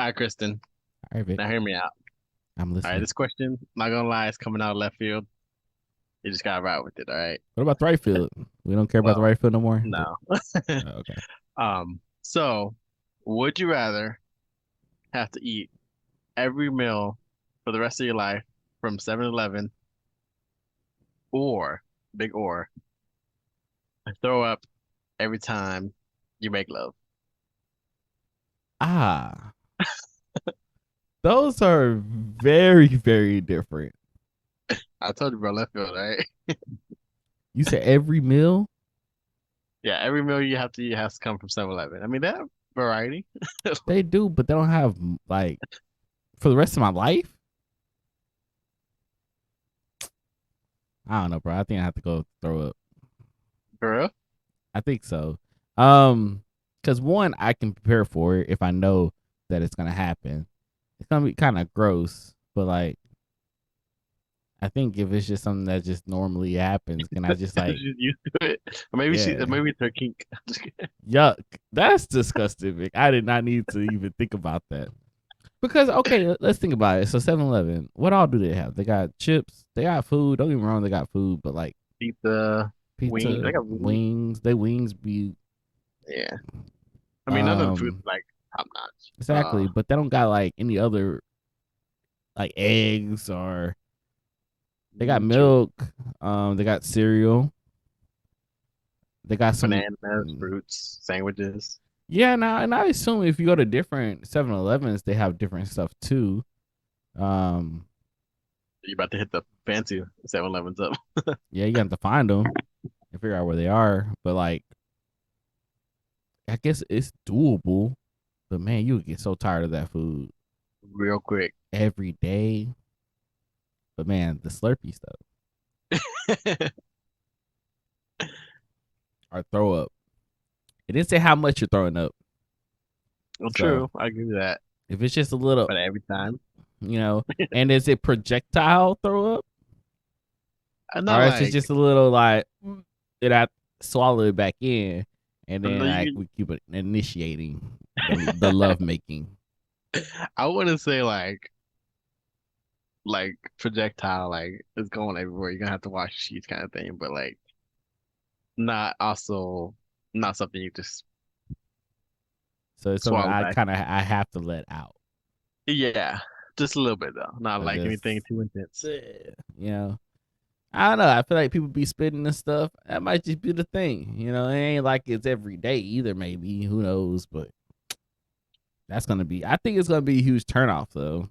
All right, Kristen. All right, Vic, Now hear me out. I'm All right, listening. this question, not gonna lie, it's coming out of left field. You just gotta ride with it. All right. What about the right field? We don't care about the Well, right field no more. no. Okay. So would you rather have to eat every meal for the rest of your life from 7-Eleven or big or throw up every time you make love? Ah, those are very, very different. I told you, bro, left field, right? You said every meal Yeah, every meal you have to eat has to come from 7-Eleven. I mean, that variety. they do, but they don't have like for the rest of my life. I don't know, bro. I think I have to go throw up. For real? I think so. Because one, I can prepare for it if I know that it's gonna happen. It's gonna be kind of gross, but like I think if it's just something that just normally happens, can I just like, She's used to it. Or maybe yeah, maybe it's her kink. Just kidding. yuck. That's disgusting, Vic. I did not need to even think about that. Because okay, let's think about it. So 7-Eleven, what all do they have? They got chips, they got food. Don't get me wrong, they got food, but like Pizza, wings. I pizza, got wings. wings, they wings be Yeah. I mean, none of the food's um like top notch. exactly, but they don't got like any other like eggs or they got True. milk, they got cereal, they got some. Bananas, fruits, sandwiches. Yeah, now and I assume if you go to different 7-Elevens, they have different stuff too. Um, You about to hit the fancy 7-Elevens up. yeah, you have to find them and figure out where they are. But like, I guess it's doable. But man, you would get so tired of that food Real quick. every day. But man, the Slurpee stuff or throw up. It didn't say how much you're throwing up. Well, So true. I agree with that. if it's just a little, But every time, you know, and is it projectile throw up, I'm not or is it like, just a little like it I swallow it back in, and no, then like we keep it initiating the love making. I wouldn't say like projectile, like it's going everywhere. You're gonna have to wash your sheets kind of thing, but like not also not something you just So it's something swallow I back. kind of I have to let out. Yeah, just a little bit though. Not So like just anything too intense. you know, I don't know. I feel like people be spitting and stuff. That might just be the thing. You know, it ain't like it's every day either. Maybe who knows? But that's gonna be. I think it's gonna be a huge turnoff though.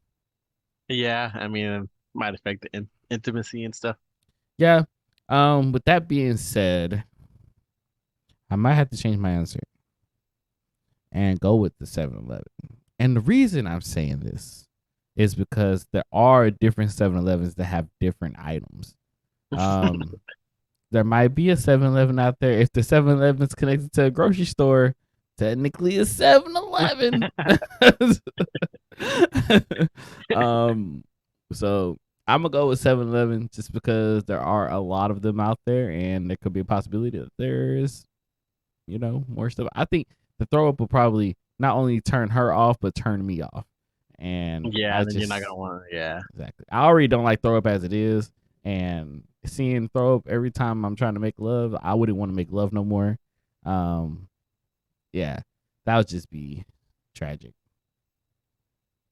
Yeah, I mean, it might affect the intimacy and stuff. Yeah. With that being said, I might have to change my answer and go with the 7-Eleven. And the reason I'm saying this is because there are different 7-Elevens that have different items. Um, there might be a 7-Eleven out there. If the 7-Eleven is connected to a grocery store, technically a 7-Eleven. um, so I'm gonna go with 7-Eleven just because there are a lot of them out there, and there could be a possibility that there's more stuff. I think the throw up will probably not only turn her off but turn me off, and Yeah, I and then you're not just gonna want to. Yeah. exactly. I already don't like throw up as it is, and seeing throw up every time I'm trying to make love, I wouldn't want to make love no more. Um, yeah, that would just be tragic.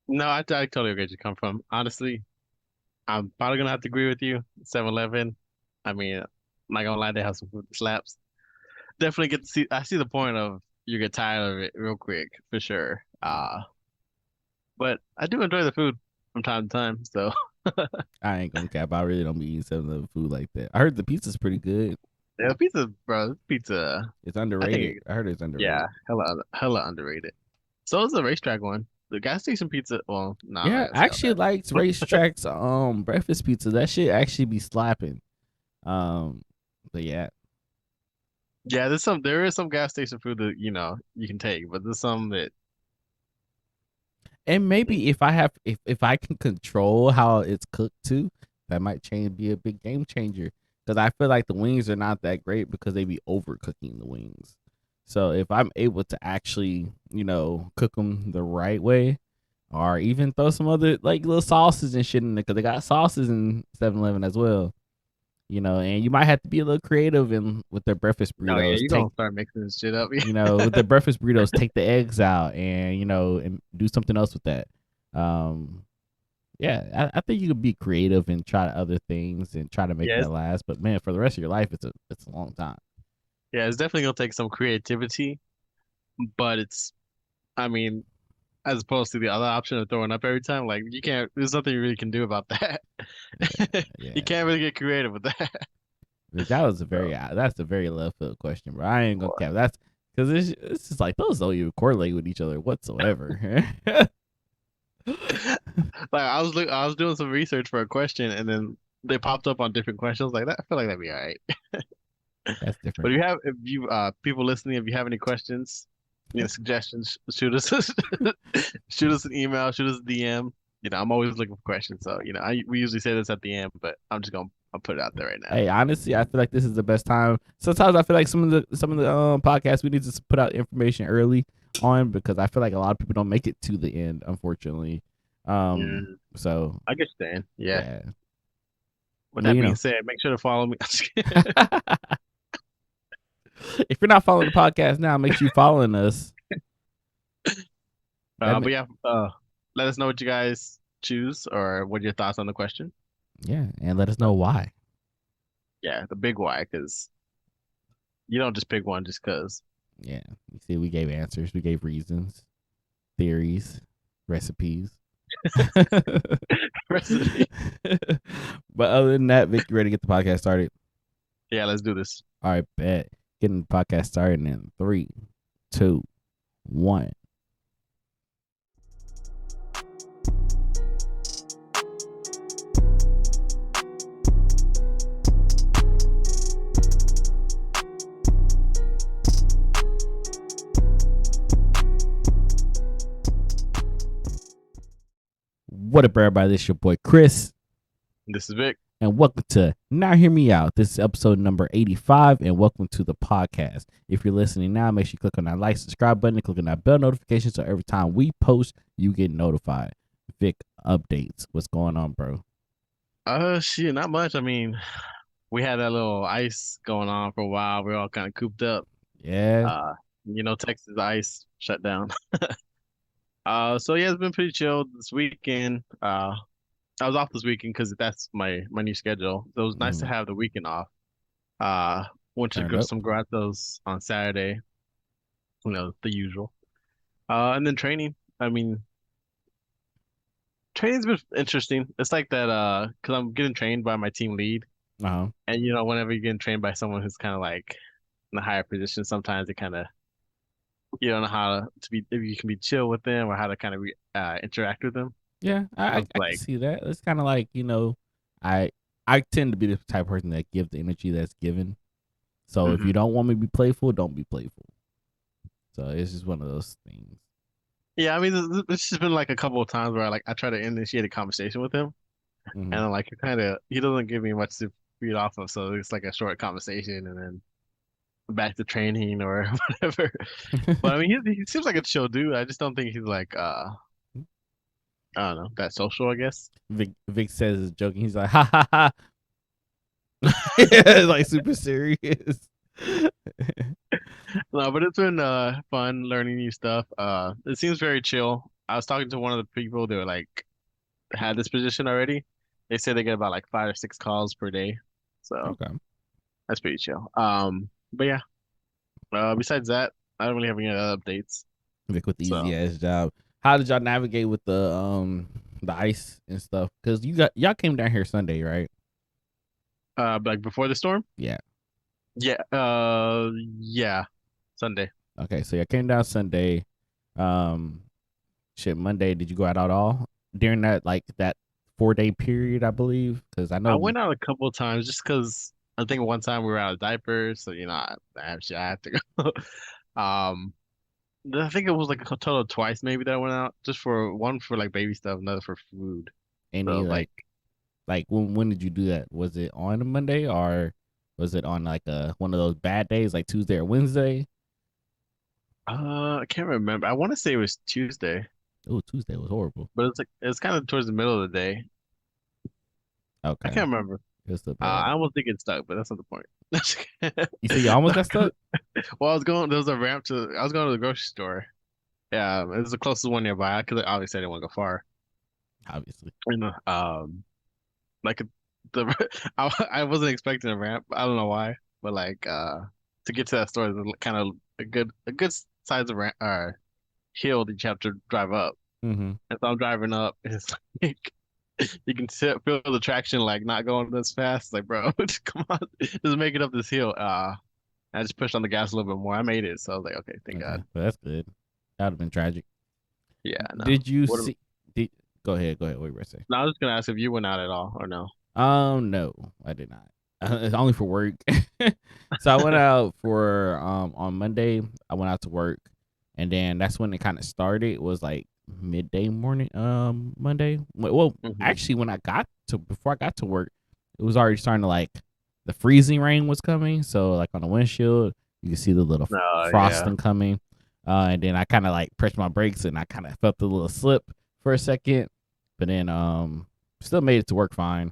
No, I totally get where you come from. Honestly, I'm probably gonna have to agree with you. 7-Eleven. I mean, I'm not gonna lie, they have some food that slaps. Definitely get to see. I see the point of you get tired of it real quick for sure. But I do enjoy the food from time to time. So I ain't gonna cap. I really don't be eating 7-Eleven food like that. I heard the pizza's pretty good. yeah, pizza, bro, pizza. It's I think, underrated. I heard it's underrated. yeah, hella underrated. So is the racetrack one. The gas station pizza. Well, no, I'm not Yeah, gonna I say all actually that. liked Racetrack's breakfast pizza. That shit actually be slapping. Um, but yeah, Yeah, there is some gas station food that you can take, but there's some that and maybe mm, if I can control how it's cooked too, that might change be a big game changer. Because I feel like the wings are not that great because they be overcooking the wings. So if I'm able to actually cook them the right way, or even throw some other like little sauces and shit in there because they got sauces in 7-Eleven as well. And you might have to be a little creative in with their breakfast Oh yeah, burritos. you gonna start mixing this shit up. With their breakfast burritos, take the eggs out and do something else with that. Um, yeah, I think you could be creative and try other things and try to make Yeah, that last. But man, for the rest of your life, it's a long time. yeah, it's definitely gonna take some creativity, but it's, I mean, as opposed to the other option of throwing up every time, like you can't, there's nothing you really can do about that. You Yeah, can't really get creative with that. like, that was So, that's a very left field question, bro. I ain't gonna boy. cap. That's because it's just like those don't even correlate with each other whatsoever. Like I was doing some research for a question, and then they popped up on different questions like that. I feel like that'd be all right. That's But different. if you people listening, if you have any questions, suggestions, shoot us shoot us an email, shoot us a DM. I'm always looking for questions. So, we usually say this at the end, but I'll put it out there right now. Hey, honestly, I feel like this is the best time. Sometimes I feel like some of the podcasts we need to put out information early on because I feel like a lot of people don't make it to the end, unfortunately. Mm, So I get you, Dan. Yeah. yeah, With but that being said, make sure to follow me. if you're not following the podcast now, make sure you following us. That But yeah, let us know what you guys choose or what your thoughts on the question. Yeah, and let us know So, why. yeah, the big why, because you don't just pick one just because. Yeah, you see, we gave answers, we gave reasons, theories, recipes. But other than that, Vic, you ready to get the podcast started? Yeah, let's do this. All right, bet. Getting the podcast started in 3, 2, 1. What up, everybody? This is your boy Chris, This is Vic. and welcome to Now Hear Me Out. This is episode number 85, and welcome to the podcast. If you're listening now, make sure you click on that like, subscribe button, and click on that bell notification so every time we post, you get notified. Vic, updates. What's going on, bro? Shit, not much. I mean, we had that little ice going on for a while. We are all kind of cooped up. Yeah. Uh, Texas ice shut down. So yeah, it's been pretty chill this weekend. I was off this weekend because that's my new schedule. So it was nice to Mm, have the weekend off. Uh, went to turned up. some gratos on Saturday. The usual. And then training. I mean, training's been interesting. It's like that. Because I'm getting trained by my team lead, Uh-huh. and whenever you're getting trained by someone who's kind of like in a higher position, sometimes it kind of you don't know how to be if you can be chill with them or how to kind of interact with them. Yeah, I I, was I can like, see that. It's kind of like, I I tend to be the type of person that gives the energy that's given. So if you mhm. don't want me to be playful, don't be playful. So it's just one of those things. Yeah, I mean, it's just been like a couple of times where I try to initiate a conversation with him, Hmm. and I'm like, he doesn't give me much to feed off of, so it's like a short conversation, and then back to training or whatever. But I mean, he seems like a chill dude. I just don't think he's like, I don't know, that social, I guess. Vic says is joking. He's like, ha ha ha. Like super serious. No, but it's been fun learning new stuff. It seems very chill. I was talking to one of the people that were like had this position already. They say they get about like 5 or 6 calls per day, so Okay. that's pretty chill. But yeah. Besides that, I don't really have any other updates. Vic with the easy So, ass job. How did y'all navigate with the ice and stuff? Because y'all came down here Sunday, right? like before the storm? Yeah. Yeah. Yeah. Sunday. Okay, so y'all came down Sunday. Um, shit, Monday. Did you go out at all during that 4 day period? I believe because I I know. went out a couple of times just because I think one time we were out of diapers, so I have to go. Um, I think it was like a total of twice maybe that I went out, just for one for like baby stuff, another for food. Any So like, like when did you do that? Was it on a Monday or was it on like a one of those bad days like Tuesday or Wednesday? I can't remember. I want to say it was Tuesday. Oh, Tuesday was horrible. but it's kind of towards the middle of the day. I Okay, can't remember. it was still bad. I almost think it stuck, but that's not the point. You said you almost got stuck. Well, I was going. There was a ramp to. I was going to the grocery store. Yeah, it was the closest one nearby because obviously I didn't want to go far. Obviously. You know, like the I wasn't expecting a ramp. I don't know why, but like to get to that store is kind of a good size of ramp hill that you have to drive up. Mm-hmm. And so I'm driving up, and it's like you can feel the traction like not going this fast. Like, bro, come on, just make it up this hill. I just pushed on the gas a little bit more. I made it, so I was like, okay, thank Okay, God. but that's good. That would have been tragic. Yeah, no. Did you What? see? Did Go ahead. Go ahead. What were you about to say? No, I was just gonna ask if you went out at all or no. No, I did not. It's only for work. So I went out for on Monday. I went out to work, and then that's when it kind of started. It was like midday morning. Monday. Well, Hmm. actually, when I got to before I got to work, it was already starting to like the freezing rain was coming. So like on the windshield, you could see the little Oh yeah. frosting coming. And then I kind of like pressed my brakes, and I kind of felt the little slip for a second, but then still made it to work fine,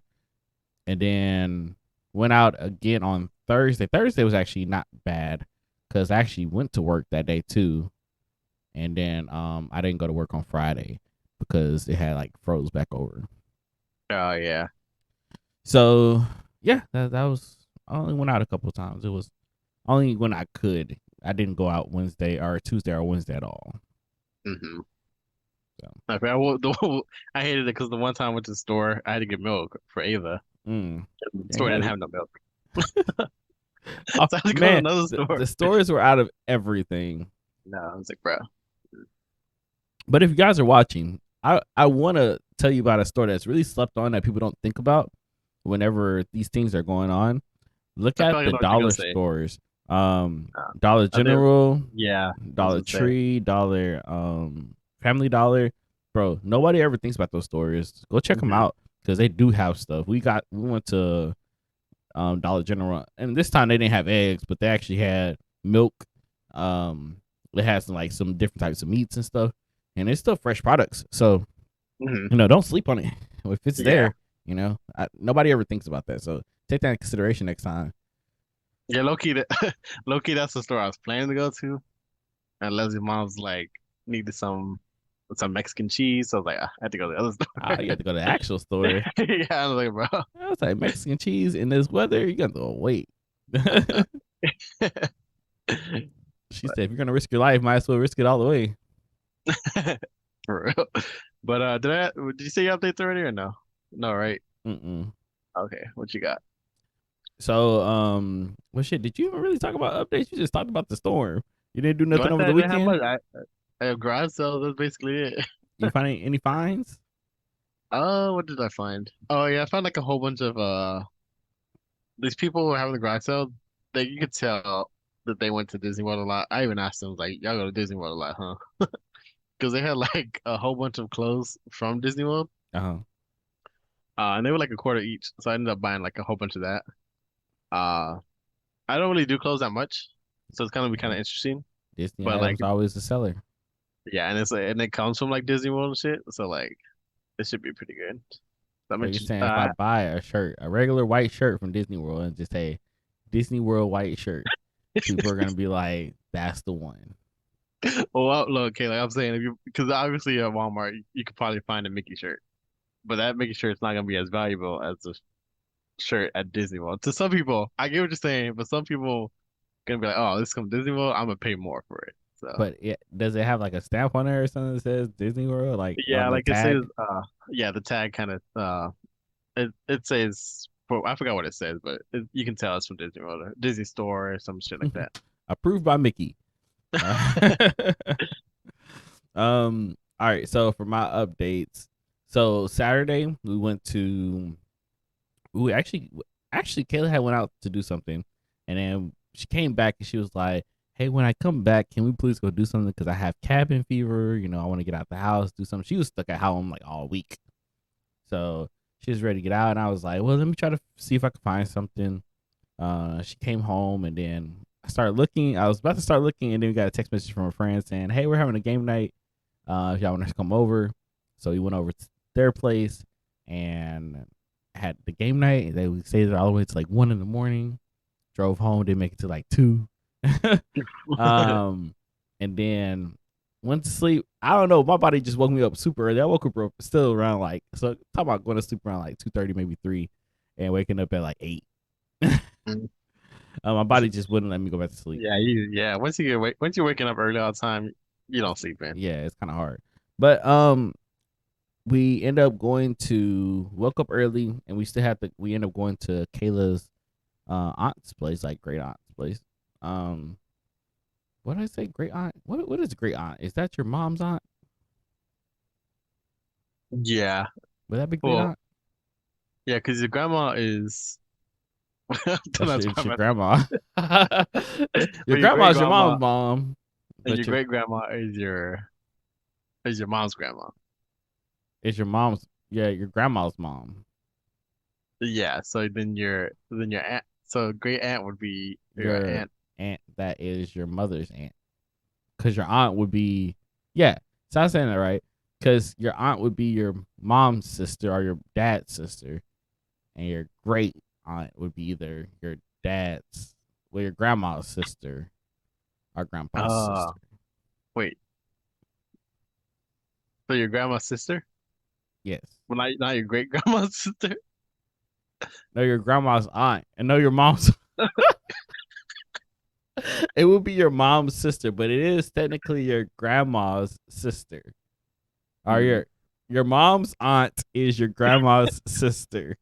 and then went out again on Thursday. Thursday was actually not bad because I actually went to work that day too, and then I didn't go to work on Friday because it had like froze back over. Oh yeah. So yeah, that was, I only went out a couple of times. It was only when I could. I didn't go out Wednesday or Tuesday or Wednesday at all. Hmm. So I hated it because the one time I went to the store, I had to get milk for Ava. mm. The Yeah, you store didn't gotta. have no milk, Oh so I had to go to man, another store. the stores were out of everything. No, I was like, bro. But if you guys are watching, I want to tell you about a store that's really slept on that people don't think about whenever these things are going on. Look I feel at like I the know what you're gonna dollar say. stores. Uh, Dollar I think, General, yeah, I was Dollar gonna say. Tree, Dollar Family Dollar. Bro, nobody ever thinks about those stores. Go check them Hmm. out because they do have stuff. We went to Dollar General, and this time they didn't have eggs, but they actually had milk. They had some different types of meats and stuff, and it's still fresh products. So Hmm. don't sleep on it. If it's Yeah, there, nobody ever thinks about that. So take that in consideration next time. yeah. Low key, low key, that's the store I was planning to go to, and Leslie's mom's like needed some Mexican cheese, so I was like, I had to go to the other You have store. to go to the actual store. Yeah, I was like, bro. I was like, Mexican cheese in this weather, you got to wait. I know. She said, if you're gonna risk your life, might as well risk it all the way. For real. But did you say your updates already or no? No, right? Mm-mm. Okay, what you got? So, well, shit. Did you even really talk about updates? You just talked about the storm. You didn't do Well, I nothing over said the I didn't have weekend. much. I have garage sales. That's basically it. You find any finds? Oh, what did I find? Oh yeah, I found like a whole bunch of these people who were having the garage sale. You could tell that they went to Disney World a lot. I even asked them like, y'all go to Disney World a lot, huh? Because they had like a whole bunch of clothes from Disney World. Uh huh. And they were like a quarter each. So I ended up buying like a whole bunch of that. Uh, I don't really do clothes that much, so it's gonna be kind Hey, of interesting. Disney But like, items always a seller. yeah, and it comes from like Disney World and shit, so like it should be pretty good. I'm So you're interested. saying if I buy a shirt, a regular white shirt from Disney World, and just say Disney World white shirt, people are gonna be like, "That's the one." Well, look, okay, like I'm saying, if you because obviously at Walmart you could probably find a Mickey shirt, but that Mickey shirt's not gonna be as valuable as the shirt at Disney World. To some people, I get what you're saying, but some people gonna be like, oh, this comes Disney World, I'm gonna pay more for it. So But does it have like a stamp on there or something that says Disney World, like on yeah, the like it says, tag? yeah, the tag kind of it says for I forgot what it says, but you can tell it's from Disney World or Disney Store or some shit like that. Approved by Mickey. All right. All right. So for my updates, so Saturday we went to. We actually Kayla had went out to do something, and then she came back and she was like, "Hey, when I come back, can we please go do something? Because I have cabin fever. I want to get out the house, do something." She was stuck at home like all week, so she was ready to get out, and I was like, "Well, let me try to see if I can find something." She came home, and then I started looking. I was about to start looking, and then we got a text message from a friend saying, "Hey, we're having a game night. If y'all want to come over, so we went over to their place and had the game night. They stayed there all the way to like 1 in the morning. Drove home, didn't make it to like 2. um, and then went to sleep. I don't know. My body just woke me up super early. I woke up still around like, so talk about going to sleep around like 2:30, maybe 3, and waking up at like 8. My body just wouldn't let me go back to sleep. Yeah. Once you're waking up early all the time, you don't sleep in. Yeah, it's kind of hard. But we end up going to woke up early, and we end up going to Kayla's aunt's place, like great aunt's place. Um, what did I say? Great aunt? What is great aunt? Is that your mom's aunt? Yeah. Would that be great Well, aunt? yeah, because your grandma is. I don't know, It's your grandma. Your but your great grandma's your mom's grandma mom, and your but great grandma is your mom's grandma. it's your mom's, yeah, your grandma's mom. Yeah. So then your aunt. So great aunt would be your Your aunt. aunt that is your mother's aunt. Because your aunt would be, yeah. So I'm saying that right. Because your aunt would be your mom's sister or your dad's sister, and your great aunt would be either your dad's, well, your grandma's sister or grandpa's Uh, sister. wait. So your grandma's sister? Yes. Well, not your great grandma's sister. No, your grandma's aunt, and no, your mom's. It would be your mom's sister, but it is technically your grandma's sister. Or Mm. your mom's aunt is your grandma's sister.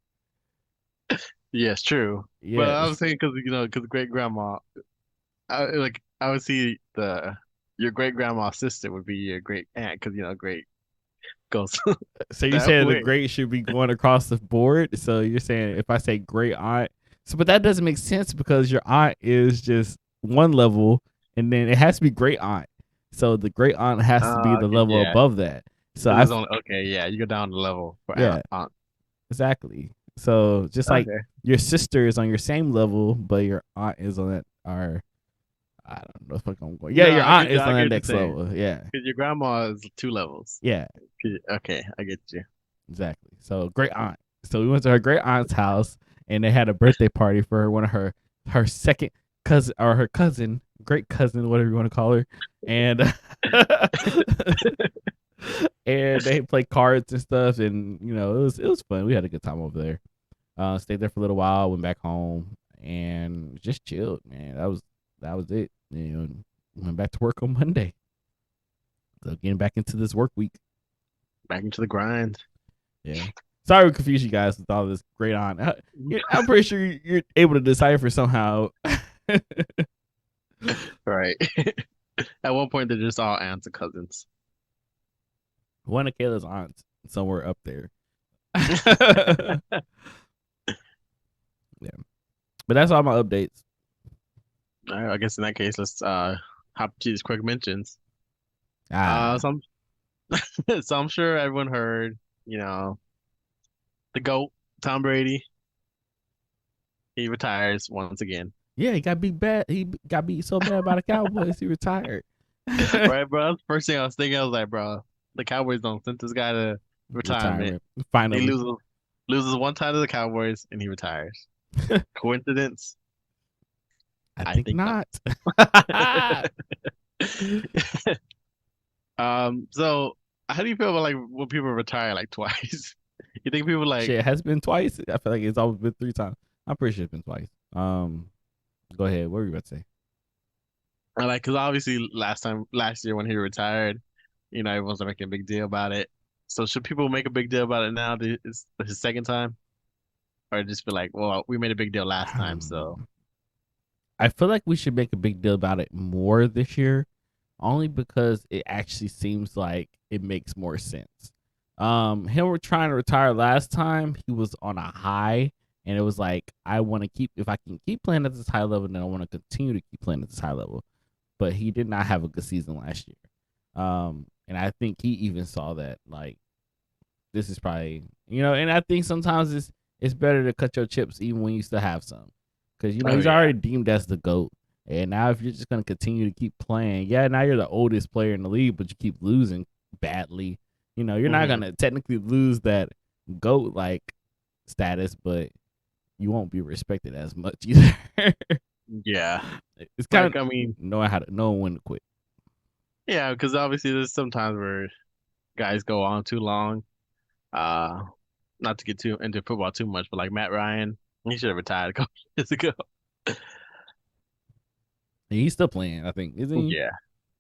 Yes, true. But I was Yes. saying because great grandma, I would see the your great grandma's sister would be your great aunt because great goes So you that saying the way. great should be going across the board. So you're saying if I say great aunt, so but that doesn't make sense because your aunt is just one level, and then it has to be great aunt. So the great aunt has to be the Okay, level yeah. above that. So Because it's only okay, yeah. You go down the level for yeah, aunt. exactly. So just like Okay. your sister is on your same level, but your aunt is on that. Or I don't know if I'm going. Yeah, No, your aunt is I on that get what you're next saying. level. Yeah, Because your grandma is 2 levels. yeah, Okay, I get you. exactly. So great aunt. So we went to her great aunt's house, and they had a birthday party for her, one of her second cousin or her cousin, great cousin, whatever you want to call her, and and they played cards and stuff, and it was fun. We had a good time over there. Stayed there for a little while, went back home, and just chilled. Man, that was it. Went back to work on Monday. So getting back into this work week. Back into the grind. Yeah. Sorry we confused you guys with all this great aunt. I'm pretty sure you're able to decipher somehow. Right. At one point, they're just all aunts and cousins. One of Kayla's aunts somewhere up there. Yeah. But that's all my updates. All right, I guess in that case, let's hop to these quick mentions. Ah. Some so I'm sure everyone heard, the GOAT, Tom Brady, he retires once again. Yeah, he got beat bad. He got beat so bad by the Cowboys, he retired. Right, bro? That's the first thing I was thinking. I was like, bro, the Cowboys don't send this guy to retirement. Retirement. He Finally. loses one time to the Cowboys and he retires. Coincidence? I I think think not. not. So how do you feel about like when people retire like twice? You think people like Shit, it has been twice. I feel like it's always been 3 times. I'm pretty sure it's been twice. Go ahead. What were you about to say? because obviously last year when he retired, everyone's making a big deal about it. So should people make a big deal about it now? It's his second time, or just be like, well, we made a big deal last time, so I feel like we should make a big deal about it more this year, only because it actually seems like it makes more sense. Him trying to retire last time, he was on a high, and it was like I want to keep if I can keep playing at this high level, then I want to continue to keep playing at this high level. But he did not have a good season last year, and I think he even saw that like this is probably and I think sometimes it's better to cut your chips even when you still have some, because oh he's yeah, already deemed as the GOAT, and now if you're just gonna continue to keep playing, yeah, now you're the oldest player in the league, but you keep losing, badly. You know, you're not Hmm. gonna technically lose that GOAT like status, but you won't be respected as much either. Yeah. It's kind Like, of I mean, knowing when to quit. yeah, because obviously there's some times where guys go on too long. Uh, Not to get too into football too much, but like Matt Ryan, he should have retired a couple years ago. And he's still playing, I think, isn't he? Yeah.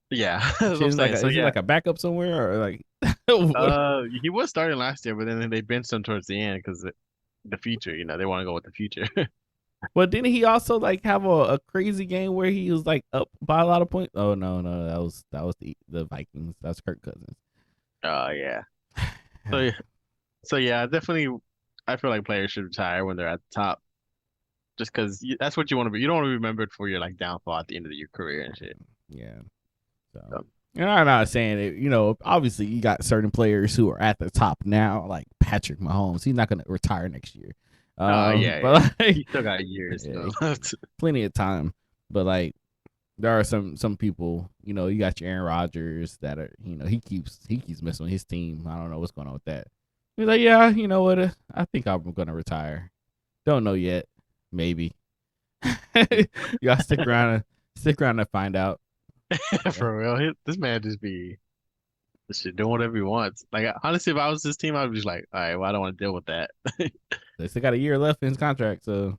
Yeah. That's what I'm Shit, saying. So is he yeah. like a backup somewhere or like? What? He was starting last year, but then they benched him towards the end because the future, they want to go with the future. Well, didn't he also like have a crazy game where he was like up by a lot of points? Oh no, no, that was the Vikings. That's Kirk Cousins. Oh yeah. So yeah, so yeah, definitely. I feel like players should retire when they're at the top, just because that's what you want to be. You don't want to be remembered for your like downfall at the end of your career and shit. Yeah. So, So, and I'm not saying it. You know, obviously you got certain players who are at the top now, like Patrick Mahomes. He's not going to retire next year. yeah, yeah. But like, He still got years yeah, though left. plenty of time. But like, there are some people. You know, you got your Aaron Rodgers that are. You know, he keeps messing with his team. I don't know what's going on with that. He's like, yeah, you know what? I think I'm going to retire. Don't know yet. Maybe. You got to stick around and find out. Yeah. For real, this man just shit doing whatever he wants. Like honestly, if I was this team, I'd be just like, all right, well, I don't want to deal with that. They still got a year left in his contract, so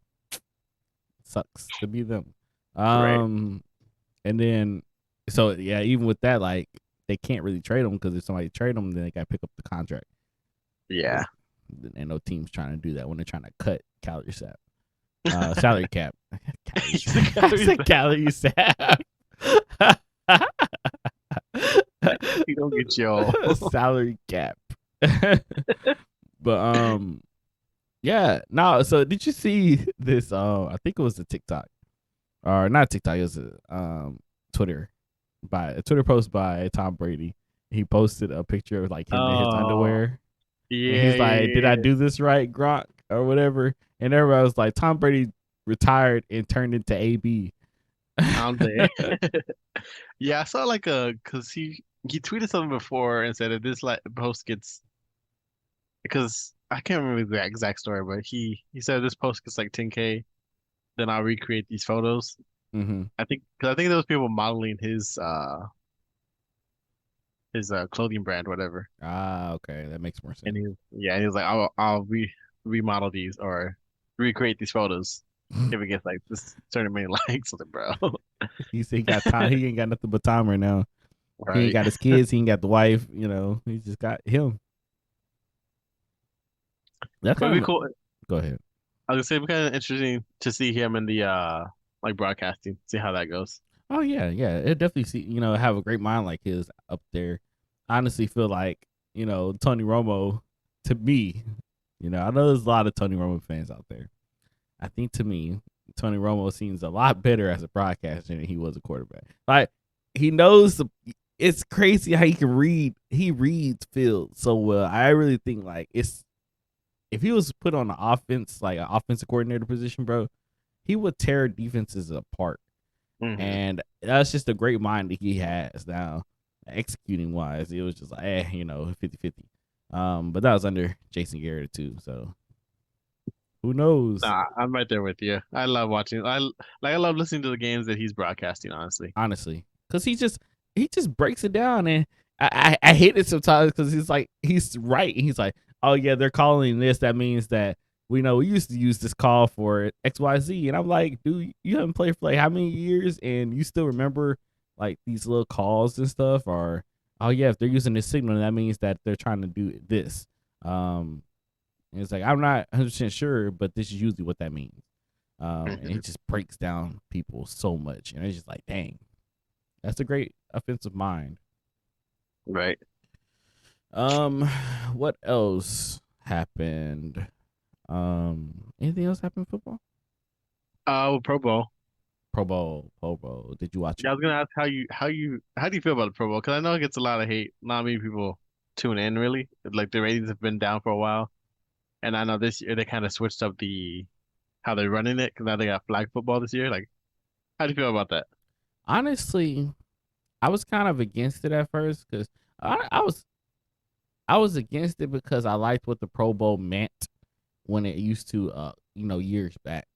sucks to be them. Right. Um, and then so yeah, even with that, like they can't really trade him because if somebody trade him, then they got to pick up the contract. Yeah. But and no team's trying to do that when they're trying to cut salary cap. Calorie He's the sap. guy I who's said calorie sap. he don't get your Salary cap. But yeah, no. So did you see this? I think it was a TikTok or not TikTok. It was a Twitter a Twitter post by Tom Brady. He posted a picture of like him in his Oh, underwear, and yeah, he's yeah, like, "Did I yeah. do this right, Gronk, or whatever?" And everybody was like, "Tom Brady retired and turned into AB." I'm dead. Yeah, I saw like cause he tweeted something before and said that this like post gets because I can't remember the exact story, but he said this post gets like 10K, then I'll recreate these photos. Mm-hmm. I think there was people modeling his clothing brand, whatever. Ah, okay, that makes more And sense. he was like, I'll remodel these or recreate these photos if it gets like this certain many likes. I was like, bro, He said he got time. He ain't got nothing but time right now. He ain't right? got his kids. He ain't got the wife. You know, he just got him. That's But it'd be kind of cool. go ahead. I was gonna say, it'd be kind of interesting to see him in the like broadcasting, see how that goes. Oh yeah, yeah. It definitely have a great mind like his up there. I honestly feel like Tony Romo to me. I know there's a lot of Tony Romo fans out there. I think to me, Tony Romo seems a lot better as a broadcaster than he was a quarterback. Like he knows it's crazy how he can read. He reads field so well. I really think like it's if he was put on the offense, like an offensive coordinator position, bro, he would tear defenses apart. Hmm. And that's just a great mind that he has now. Executing wise, it was just like, 50-50. But that was under Jason Garrett too. So who knows? Nah, I'm right there with you. I love watching. I love listening to the games that he's broadcasting. Honestly. Honestly, because he just breaks it down, and I hate it sometimes because he's right, and he's like, oh yeah, they're calling this. That means that we used to use this call for XYZ, and I'm like, dude, you haven't played for like how many years, and you still remember like these little calls and stuff, or oh yeah, if they're using this signal, that means that they're trying to do this. And it's like I'm not 100% sure, but this is usually what that means. And Hmm. it just breaks down people so much, and it's just like, dang, that's a great offensive mind. Right. Um, what else happened? Anything else happened in football? Well, Pro Bowl. Pro Bowl. Did you watch Yeah, it? I was gonna ask how do you feel about the Pro Bowl? Because I know it gets a lot of hate. Not many people tune in really. Like the ratings have been down for a while, and I know this year they kind of switched up the how they're running it because now they got flag football this year. Like, how do you feel about that? Honestly, I was kind of against it at first because I was against it because I liked what the Pro Bowl meant when it used to, years back.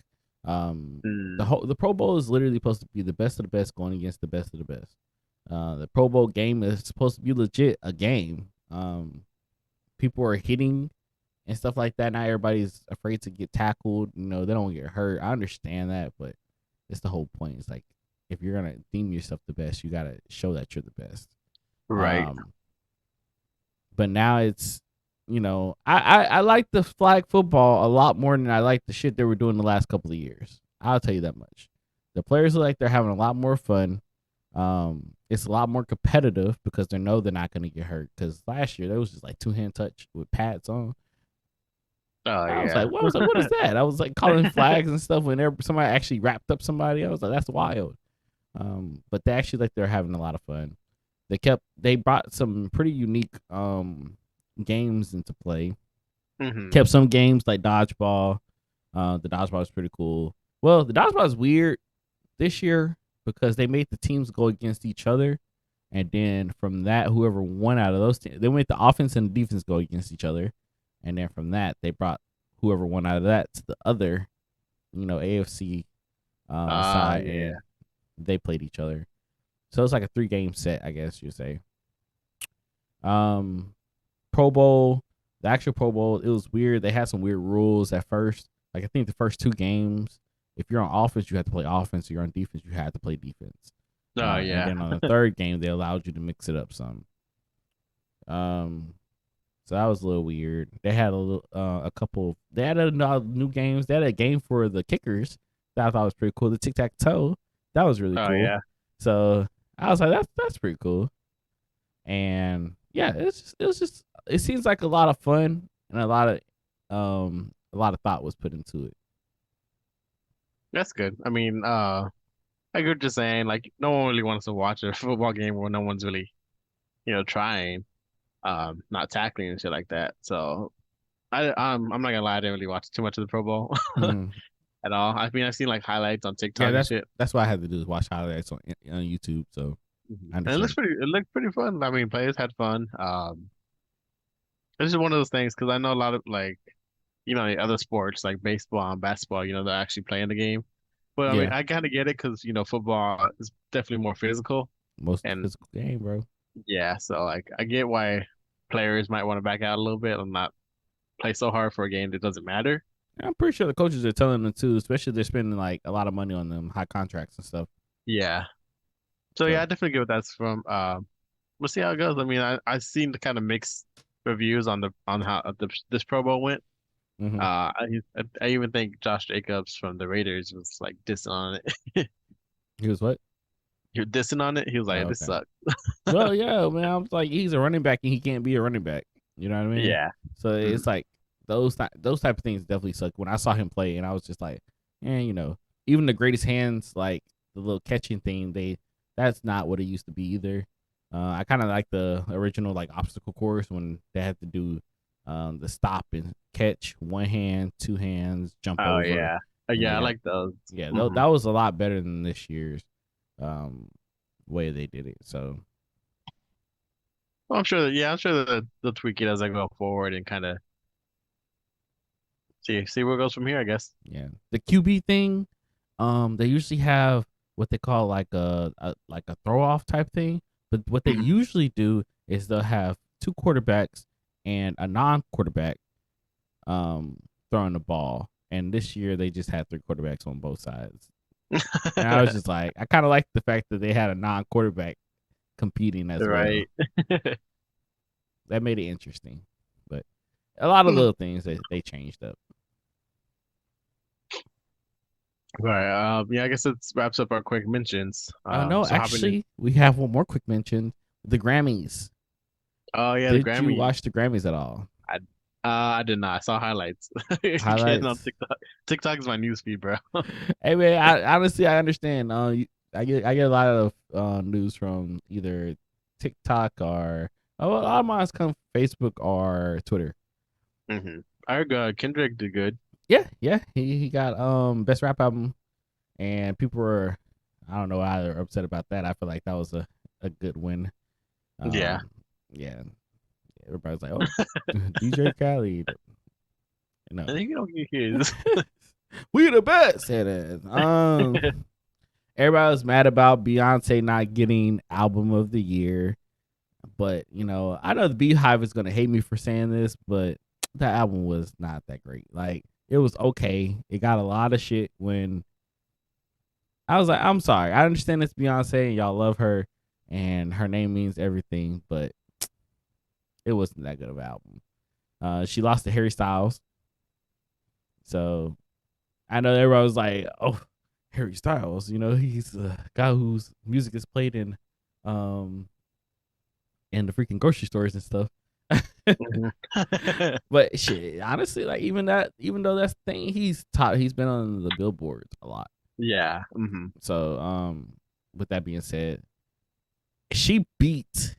Um, Mm. the Pro Bowl is literally supposed to be the best of the best going against the best of the best. The Pro Bowl game is supposed to be legit a game. People are hitting and stuff like that. Now everybody's afraid to get tackled. They don't get hurt. I understand that, but it's the whole point. It's like if you're gonna deem yourself the best, you gotta show that you're the best. Right. Um, but now it's, I like the flag football a lot more than I like the shit they were doing the last couple of years. I'll tell you that much. The players look like they're having a lot more fun. It's a lot more competitive because they know they're not going to get hurt. Because last year there was just like two hand touch with pads on. Oh I was yeah. like, what is that? I was like calling flags and stuff when somebody actually wrapped up somebody. I was like, that's wild. But they actually like they're having a lot of fun. They brought some pretty unique games into play. Hmm. Kept some games like dodgeball. The dodgeball is pretty cool. Well, the dodgeball is weird this year because they made the teams go against each other, and then from that, whoever won out of those teams, they made the offense and the defense go against each other, and then from that, they brought whoever won out of that to the other, AFC side, Yeah. and they played each other. So it's like a 3 game set, I guess you'd say. Um, Pro Bowl, the actual Pro Bowl, it was weird. They had some weird rules at first. Like I think the first 2 games, if you're on offense, you had to play offense. If you're on defense, you had to play defense. Oh And yeah. then on the third game, they allowed you to mix it up some. Um, so that was a little weird. They had a couple. They had new games. They had a game for the kickers that I thought was pretty cool. The tic tac toe, that was really Oh cool. yeah. So I was like, that's pretty cool. And yeah, it seems like a lot of fun and a lot of thought was put into it. That's good. I mean, like you're just saying, like no one really wants to watch a football game where no one's really, trying, not tackling and shit like that. So I'm not gonna lie, I didn't really watch too much of the Pro Bowl Mm. at all. I mean, I've seen like highlights on Yeah, TikTok and that's shit. that's what I had to do is watch highlights on YouTube. So Mhm. I And understand. it looked pretty fun. I mean, players had fun. It's just one of those things because I know a lot of like, the other sports like baseball and basketball, they're actually playing the game. But I mean, Yeah, I kind of get it because, football is definitely more physical. most And physical game, bro. yeah, so like I get why players might want to back out a little bit and not play so hard for a game that doesn't matter. I'm pretty sure the coaches are telling them too, especially if they're spending like a lot of money on them high contracts and stuff. Yeah. So yeah, So I definitely get what that's from. We'll see how it goes. I mean, I've seen the kind of mixed reviews on how this Pro Bowl went. hmm I even think Josh Jacobs from the Raiders was like dissing on it. he was what? He was dissing on it. He was like, Oh, "This okay. sucks." Well, yeah, man. I was like, he's a running back and he can't be a running back. You know what I mean? Yeah. So it's Mm. like those type of things definitely suck. When I saw him play, and I was just like, even the greatest hands, like the little catching thing, that's not what it used to be either. I kind of like the original like obstacle course when they had to do the stop and catch, one hand, 2 hands, jump Oh over, yeah. and Yeah, they I got like those. yeah. Hmm. That was a lot better than this year's um, way they did it. So Well, I'm sure that they'll tweak it as I go forward and kind of see where it goes from here, I guess. yeah, the QB thing, they usually have what they call like a throw off type thing. But what they Mhm. usually do is they'll have 2 quarterbacks and a non quarterback um throwing the ball. And this year they just had 3 quarterbacks on both sides. And I was just like, I kind of like the fact that they had a non quarterback competing as well. Right. That made it interesting. But a lot of Hmm. little things that they changed up. Right. Yeah, I guess it wraps up our quick mentions. No, So hopping in. actually, we have one more quick mention: the Grammys. Oh yeah, the Did you Grammys. watch the Grammys at all? I I did not. I saw highlights again on Highlights. TikTok. TikTok is my news feed, bro. Hey man, I understand. I get a lot of news from either TikTok or a lot of mine come from Facebook or Twitter. Hmm. I heard Kendrick did good. Yeah, yeah, he got best rap album, and people were, I don't know why they're upset about that. I feel like that was a good win. Yeah. Um, Yeah, everybody's like, oh, DJ Khaled. No, I think you don't get kids. we the best. Said it. Everybody was mad about Beyonce not getting album of the year, but I know the Beehive is gonna hate me for saying this, but that album was not that great. Like, it was okay. It got a lot of shit when I was like, I'm sorry. I understand it's Beyonce and y'all love her and her name means everything, but it wasn't that good of an album. She lost to Harry Styles. So I know everybody was like, oh, Harry Styles, he's a guy whose music is played in the freaking grocery stores and stuff. But shit, honestly, like even though that's the thing, he's been on the billboards a lot. Yeah. So with that being said, she beat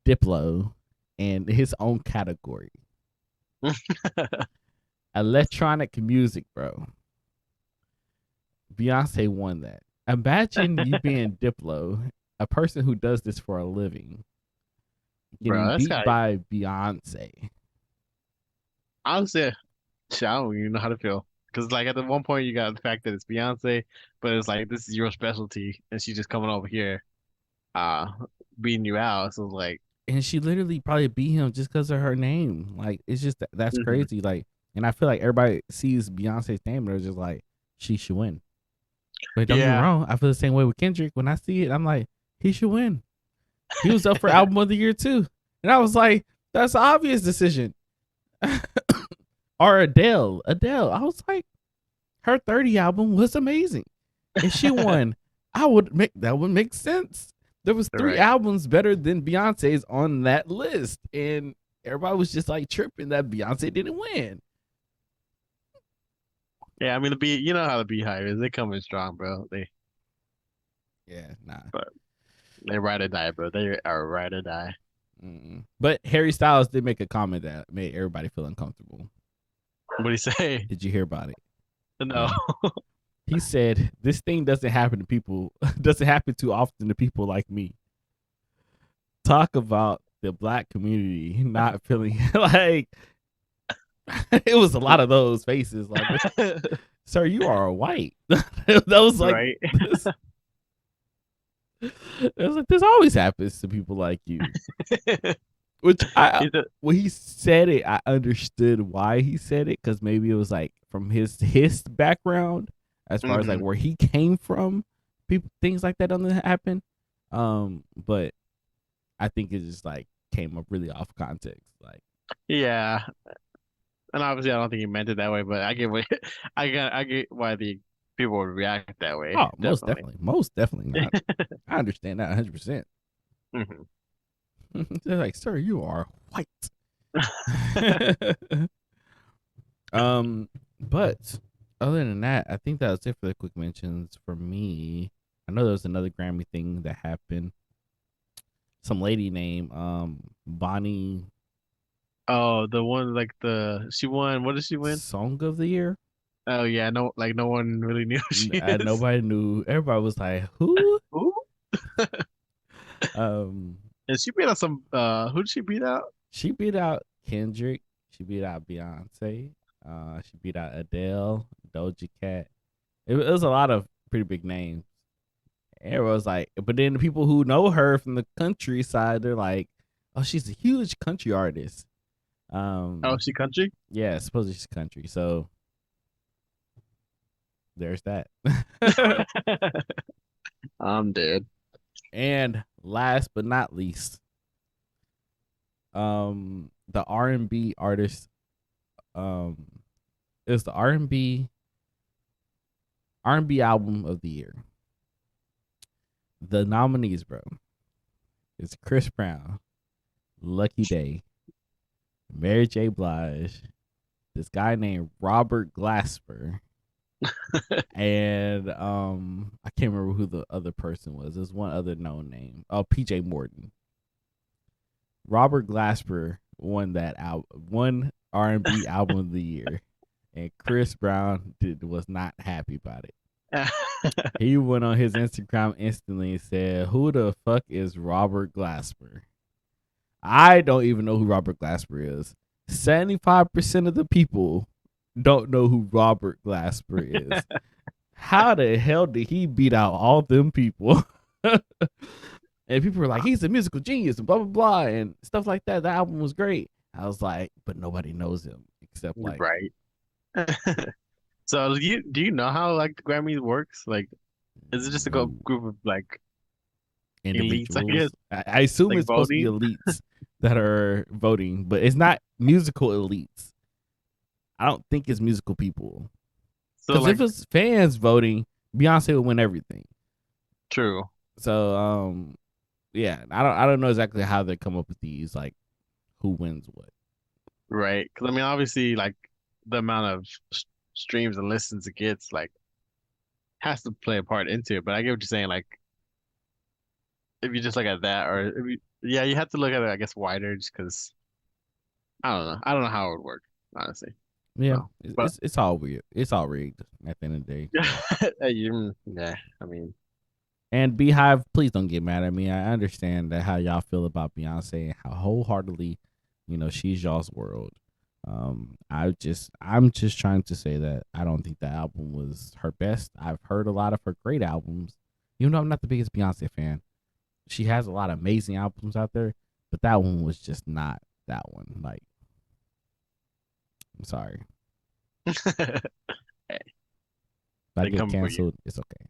Diplo in his own category. Electronic music, bro. Beyonce won that. Imagine you being Diplo, a person who does this for a living, Bro, getting that's beat kind of by Beyonce. honestly, shit, I don't even know how to feel. Because like at the one point you got the fact that it's Beyonce, but it's like this is your specialty, and she's just coming over here, uh, beating you out. So it's like, And she literally probably beat him just because of her name. Like, it's just that's mhm. crazy. Like, and I feel like everybody sees Beyonce's name and they're just like, she should win. But don't get me Yeah, wrong, I feel the same way with Kendrick. When I see it, I'm like, he should win. He was up for album of the year too. And I was like, that's an obvious decision. Or Adele. I was like, her 30 album was amazing. And she won. That would make sense. There was three right. albums better than Beyonce's on that list. And everybody was just like tripping that Beyonce didn't win. Yeah, I mean you know how the Beehive is. They come in strong, bro. Yeah, nah. But they ride or die, bro. They are ride or die. Mm-mm. But Harry Styles did make a comment that made everybody feel uncomfortable. What do you say? Did you hear about it? No. No. He said, "This thing doesn't happen to people. Doesn't happen too often to people like me." Talk about the black community not feeling like it was a lot of those faces. Like, sir, you are white. That was like Right. this. It was like this always happens to people like you. Which when he said it, I understood why he said it, because maybe it was like from his background, as far as like hmm where he came from, people things like that don't happen. But I think it just like came up really off context. Like, Yeah. And obviously I don't think he meant it that way, but I get what I get why the people would react that way. oh, Definitely. most definitely not. I understand that 100%. hmm They're like, sir, you are white. But other than that, I think that was it for the quick mentions for me. I know there was another Grammy thing that happened. Some lady named Bonnie, Oh, the one like the she won. What did she win? Song of the Year. Oh yeah, no, like no one really knew who she is. Nobody knew. Everybody was like, "Who?" Who? Um, And she beat out some. Who did she beat out? she beat out Kendrick. She beat out Beyonce. She beat out Adele, Doja Cat. It was a lot of pretty big names. Everyone was like, but then the people who know her from the countryside, they're like, "Oh, she's a huge country artist." Oh, she country. Yeah, supposedly she's country. So there's that. I'm dead. And last but not least, the R&B artist, um, is the R&B album of the year. The nominees, bro, is Chris Brown, Lucky Day, Mary J. Blige, this guy named Robert Glasper, and I can't remember who the other person was. There's one other known name. Oh, PJ Morton. Robert Glasper won that one R&B album of the year, and Chris Brown was not happy about it. He went on his Instagram instantly and said, "Who the fuck is Robert Glasper?" I don't even know who Robert Glasper is. 75% of the people don't know who Robert Glasper is. How the hell did he beat out all them people? And people were like, he's a musical genius and blah blah blah and stuff like that. The album was great. I was like, but nobody knows him except like Right. So do you know how like the Grammys works? Like, is it just a no group of like elites, I guess, individuals. I assume like it's supposed to be voting? elites that are voting, but it's not musical elites. I don't think it's musical people. So Because like, if it's fans voting, Beyonce would win everything. true, So yeah, I don't know exactly how they come up with these like who wins what. right? Because I mean, obviously, like the amount of streams and listens it gets, like, has to play a part into it. But I get what you're saying. Like, if you just look at that, or if you, yeah, you have to look at it, I guess, wider, just because I don't know how it would work, honestly. Yeah, So, but it's all weird. It's all rigged at the end of the day. yeah, I mean, And Beehive, please don't get mad at me. I understand that how y'all feel about Beyonce and how wholeheartedly, she's y'all's world. I'm just trying to say that I don't think the album was her best. I've heard a lot of her great albums. Even though I'm not the biggest Beyonce fan, she has a lot of amazing albums out there, but that one was just not that one. Like, I'm sorry. hey, If I they get come for you, canceled, it's okay.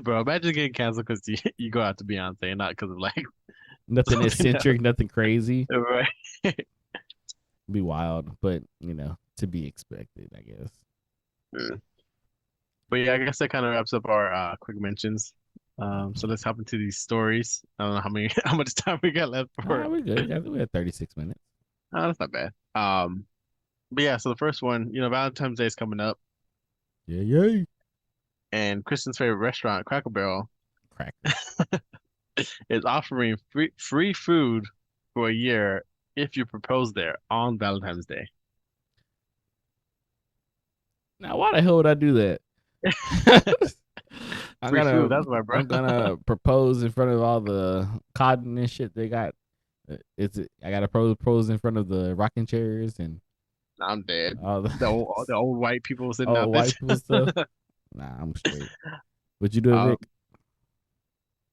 bro. Imagine getting canceled because you go out to Beyonce and not because of like Nothing something else, eccentric, nothing crazy. right? Be wild, but to be expected, I guess. Mm. But yeah, I guess that kind of wraps up our quick mentions. So let's hop into these stories. I don't know how many how much time we got left for. We good. We got 36 minutes. Oh, that's not bad. But yeah, so the first one, Valentine's Day is coming up, Yeah, yeah. and Kristen's favorite restaurant, Cracker Barrel, Cracker. is offering free food for a year if you propose there on Valentine's Day. Now, why the hell would I do that? I'm Free food, gonna that's my bro. I'm gonna propose in front of all the cotton and shit they got. I gotta propose in front of the rocking chairs and I'm dead. all The old white people sitting all out white people stuff. there. Nah, I'm straight. Would you do it, Um, Vic?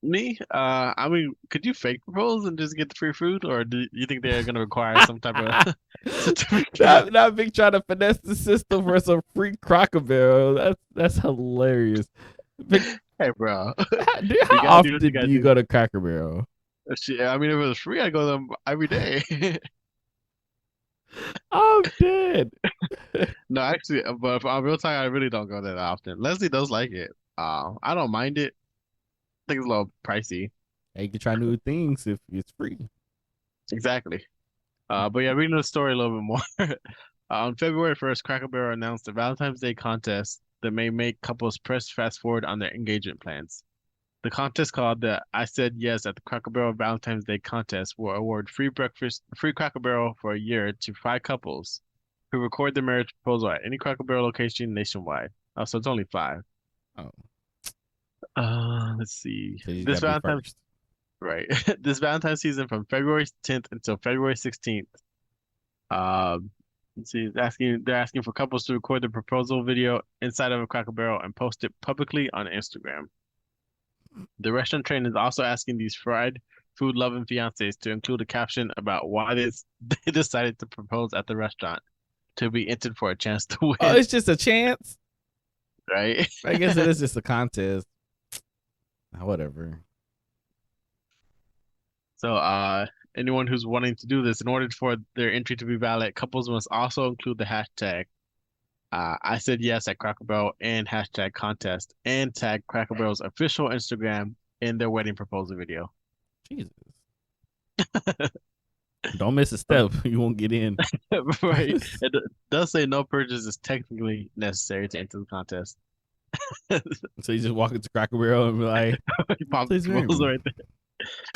Me, I mean, could you fake propose and just get the free food, or do you think they're gonna require some type of certificate? Not Vic trying to finesse the system for some free crocodile. That's hilarious. Vic, Hey, bro, how you gotta do what you often do gotta you do. go to Cracker Barrel? Shit, I mean, if it was free, I'd go to them every day. I'm dead. No, actually, but if I'm real tired, I really don't go that often. Leslie does like it. I don't mind it. I think it's a little pricey. Hey, you can try new things if it's free. Exactly. But yeah, reading the story a little bit more. On February 1st, Cracker Barrel announced a Valentine's Day contest that may make couples press fast forward on their engagement plans. The contest called the I Said Yes at the Cracker Barrel Valentine's Day contest will award free Cracker Barrel for a year to 5 couples who record their marriage proposal at any Cracker Barrel location nationwide. So it's only 5. Oh, Let's see. so you This gotta be Valentine's first. right. This Valentine's season from February 10th until February 16th. Um, let's see. They're asking for couples to record the proposal video inside of a Cracker Barrel and post it publicly on Instagram. The restaurant chain is also asking these fried food loving fiancés to include a caption about why they decided to propose at the restaurant to be entered for a chance to Oh, win, it's just a chance. right? I guess it is just a contest. Whatever. So, anyone who's wanting to do this, in order for their entry to be valid, couples must also include the hashtag I said yes at Cracker Barrel and hashtag contest and tag Cracker Barrel's official Instagram in their wedding proposal video. Jesus. Don't miss a So, step. You won't get in. right. It does say no purchase is technically necessary to enter the contest. So you just walk into Cracker Barrel and be like, Pop the please marry proposal me. right there.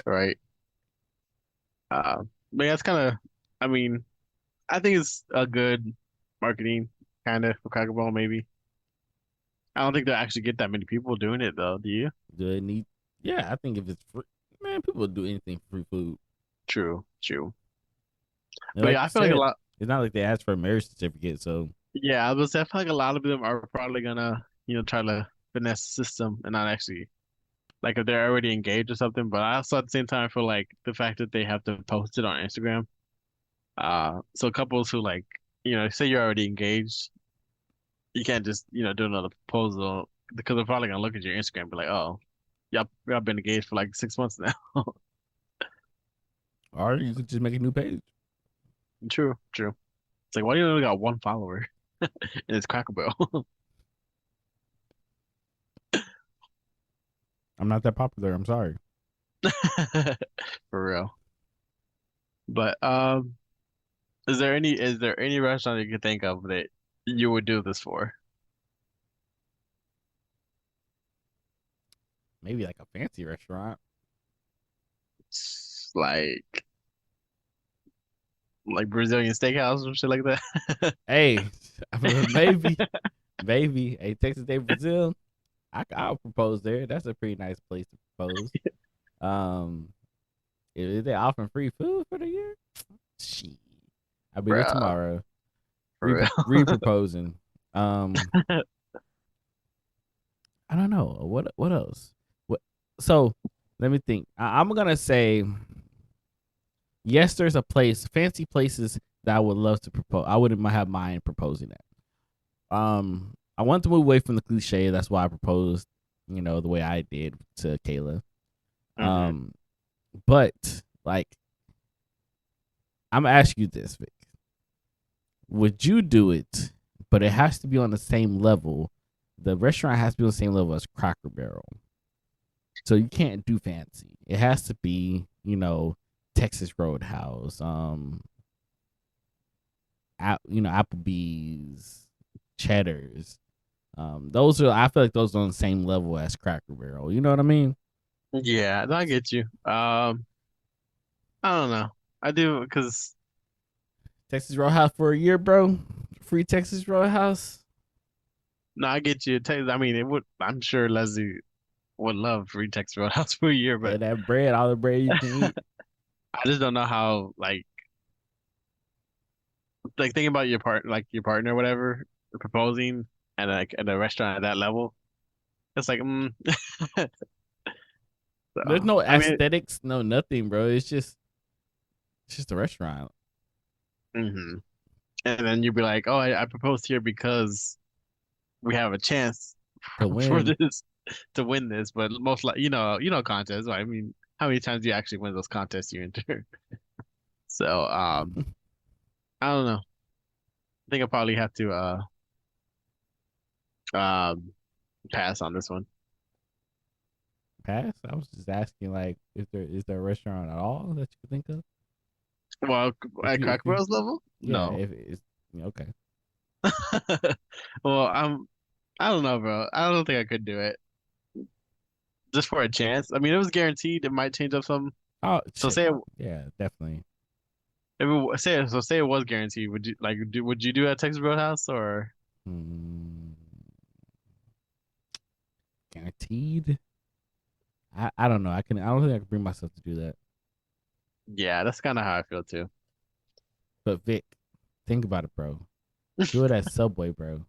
Right. But yeah, it's kind of, I mean, I think it's a good marketing kind of for Cracker Barrel, maybe. I don't think they'll actually get that many people doing it though, do you? Do it need? Yeah, I think if it's free, man, people will do anything for free food. True, true. And But like yeah, I you feel like a said, lot. it's not like they asked for a marriage certificate. So Yeah, I was say I feel like a lot of them are probably gonna, try to finesse the system and not actually like if they're already engaged or something. But I also at the same time feel like the fact that they have to post it on Instagram. So couples who like, say you're already engaged, you can't just, do another proposal because they're probably gonna look at your Instagram and be like, oh, y'all been engaged for like 6 months now. or you could just make a new page. True, true. It's like, why do you only got one follower? And it's Cracker Barrel. I'm not that popular. I'm sorry. For real. But is there any restaurant you can think of that you would do this for? Maybe like a fancy restaurant. Like Brazilian steakhouse or shit like that. Hey, maybe, maybe a Texas Day Brazil. I'll propose there. That's a pretty nice place to propose. Um, if they offering free food for the year, shit, I'll be there Bro, tomorrow. for real. Re-proposing. Um, I don't know what else. What? So let me think. I'm gonna say yes. There's a place, fancy places that I would love to propose. I wouldn't have mind proposing at. I want to move away from the cliche. That's why I proposed, the way I did to Kayla. Hmm. Um, but like, I'm gonna ask you this, Vic. Would you do it? But it has to be on the same level. The restaurant has to be on the same level as Cracker Barrel. So you can't do fancy. It has to be, Texas Roadhouse, Applebee's, Cheddar's. Those are I feel like those are on the same level as Cracker Barrel. You know what I mean? Yeah, I get you. I don't know. I do because Texas Roadhouse for a year, bro. Free Texas Roadhouse. no, I get you. I mean, it would. I'm sure Leslie would love free Texas Roadhouse for a year, but And that bread, all the bread you can eat. I just don't know how like thinking about your partner, or whatever, proposing and like at a restaurant at that level. It's like, There's so no I mean, aesthetics, no nothing, bro. It's just a restaurant hmm and then you'd be like, oh, I proposed here because we have a chance to for win. this to win this, but most like contests. Right? I mean, how many times do you actually win those contests you enter? So I don't know. I think I probably have to um pass on this one. Pass. I was just asking, like, is there a restaurant at all that you could think of? Well, If at you, if Cracker you, Barrel's level, yeah, no. if it's okay. Well, I don't know, bro. I don't think I could do it just for a chance. I mean, it was guaranteed. It might change up some. Oh So shit. Yeah, definitely. say it was guaranteed. Would you would you do a Texas Roadhouse or? Mm, guaranteed. I don't know. I don't think I can bring myself to do that. Yeah, that's kind of how I feel too. But Vic, think about it, bro. Do it at Subway, bro.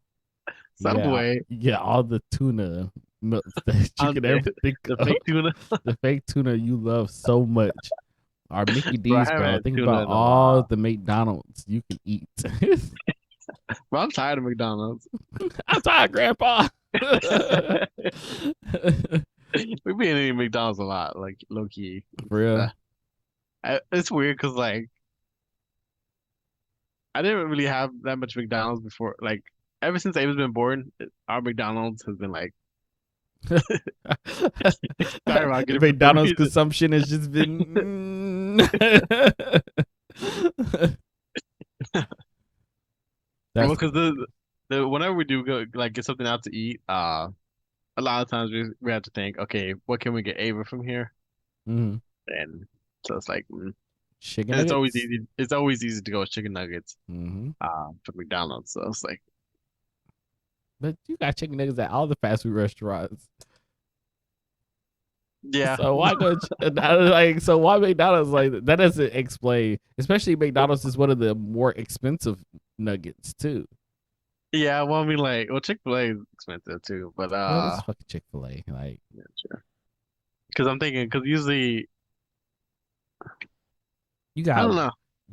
Subway You get all the tuna that you on could ever think the of. fake tuna, The fake tuna you love so much. Or Mickey bro. I D's, haven't bro. had Think tuna about in a all while. the McDonald's you can eat. Bro, I'm tired of McDonald's. I'm tired, Grandpa. We been eating McDonald's a lot, like low key. For real. It's weird because like I didn't really have that much McDonald's before. Like ever since Ava's been born, our McDonald's has been like skyrocketed for some McDonald's reason. consumption has just been. Well, That's because funny. the whenever we do go like get something out to eat, a lot of times we have to think, okay, what can we get Ava from here? Hmm. And so it's like, Chicken and it's always nuggets. easy. It's always easy to go with chicken nuggets, Hmm. for McDonald's. So it's like, But you got chicken nuggets at all the fast food restaurants. Yeah. So why go like? So why McDonald's like that doesn't explain? Especially McDonald's is one of the more expensive nuggets too. Yeah, well, I mean, like, well, Chick-fil-A is expensive too, but Well, it's fucking Chick-fil-A. Like yeah, sure. Because I'm thinking, because usually, you I got don't know.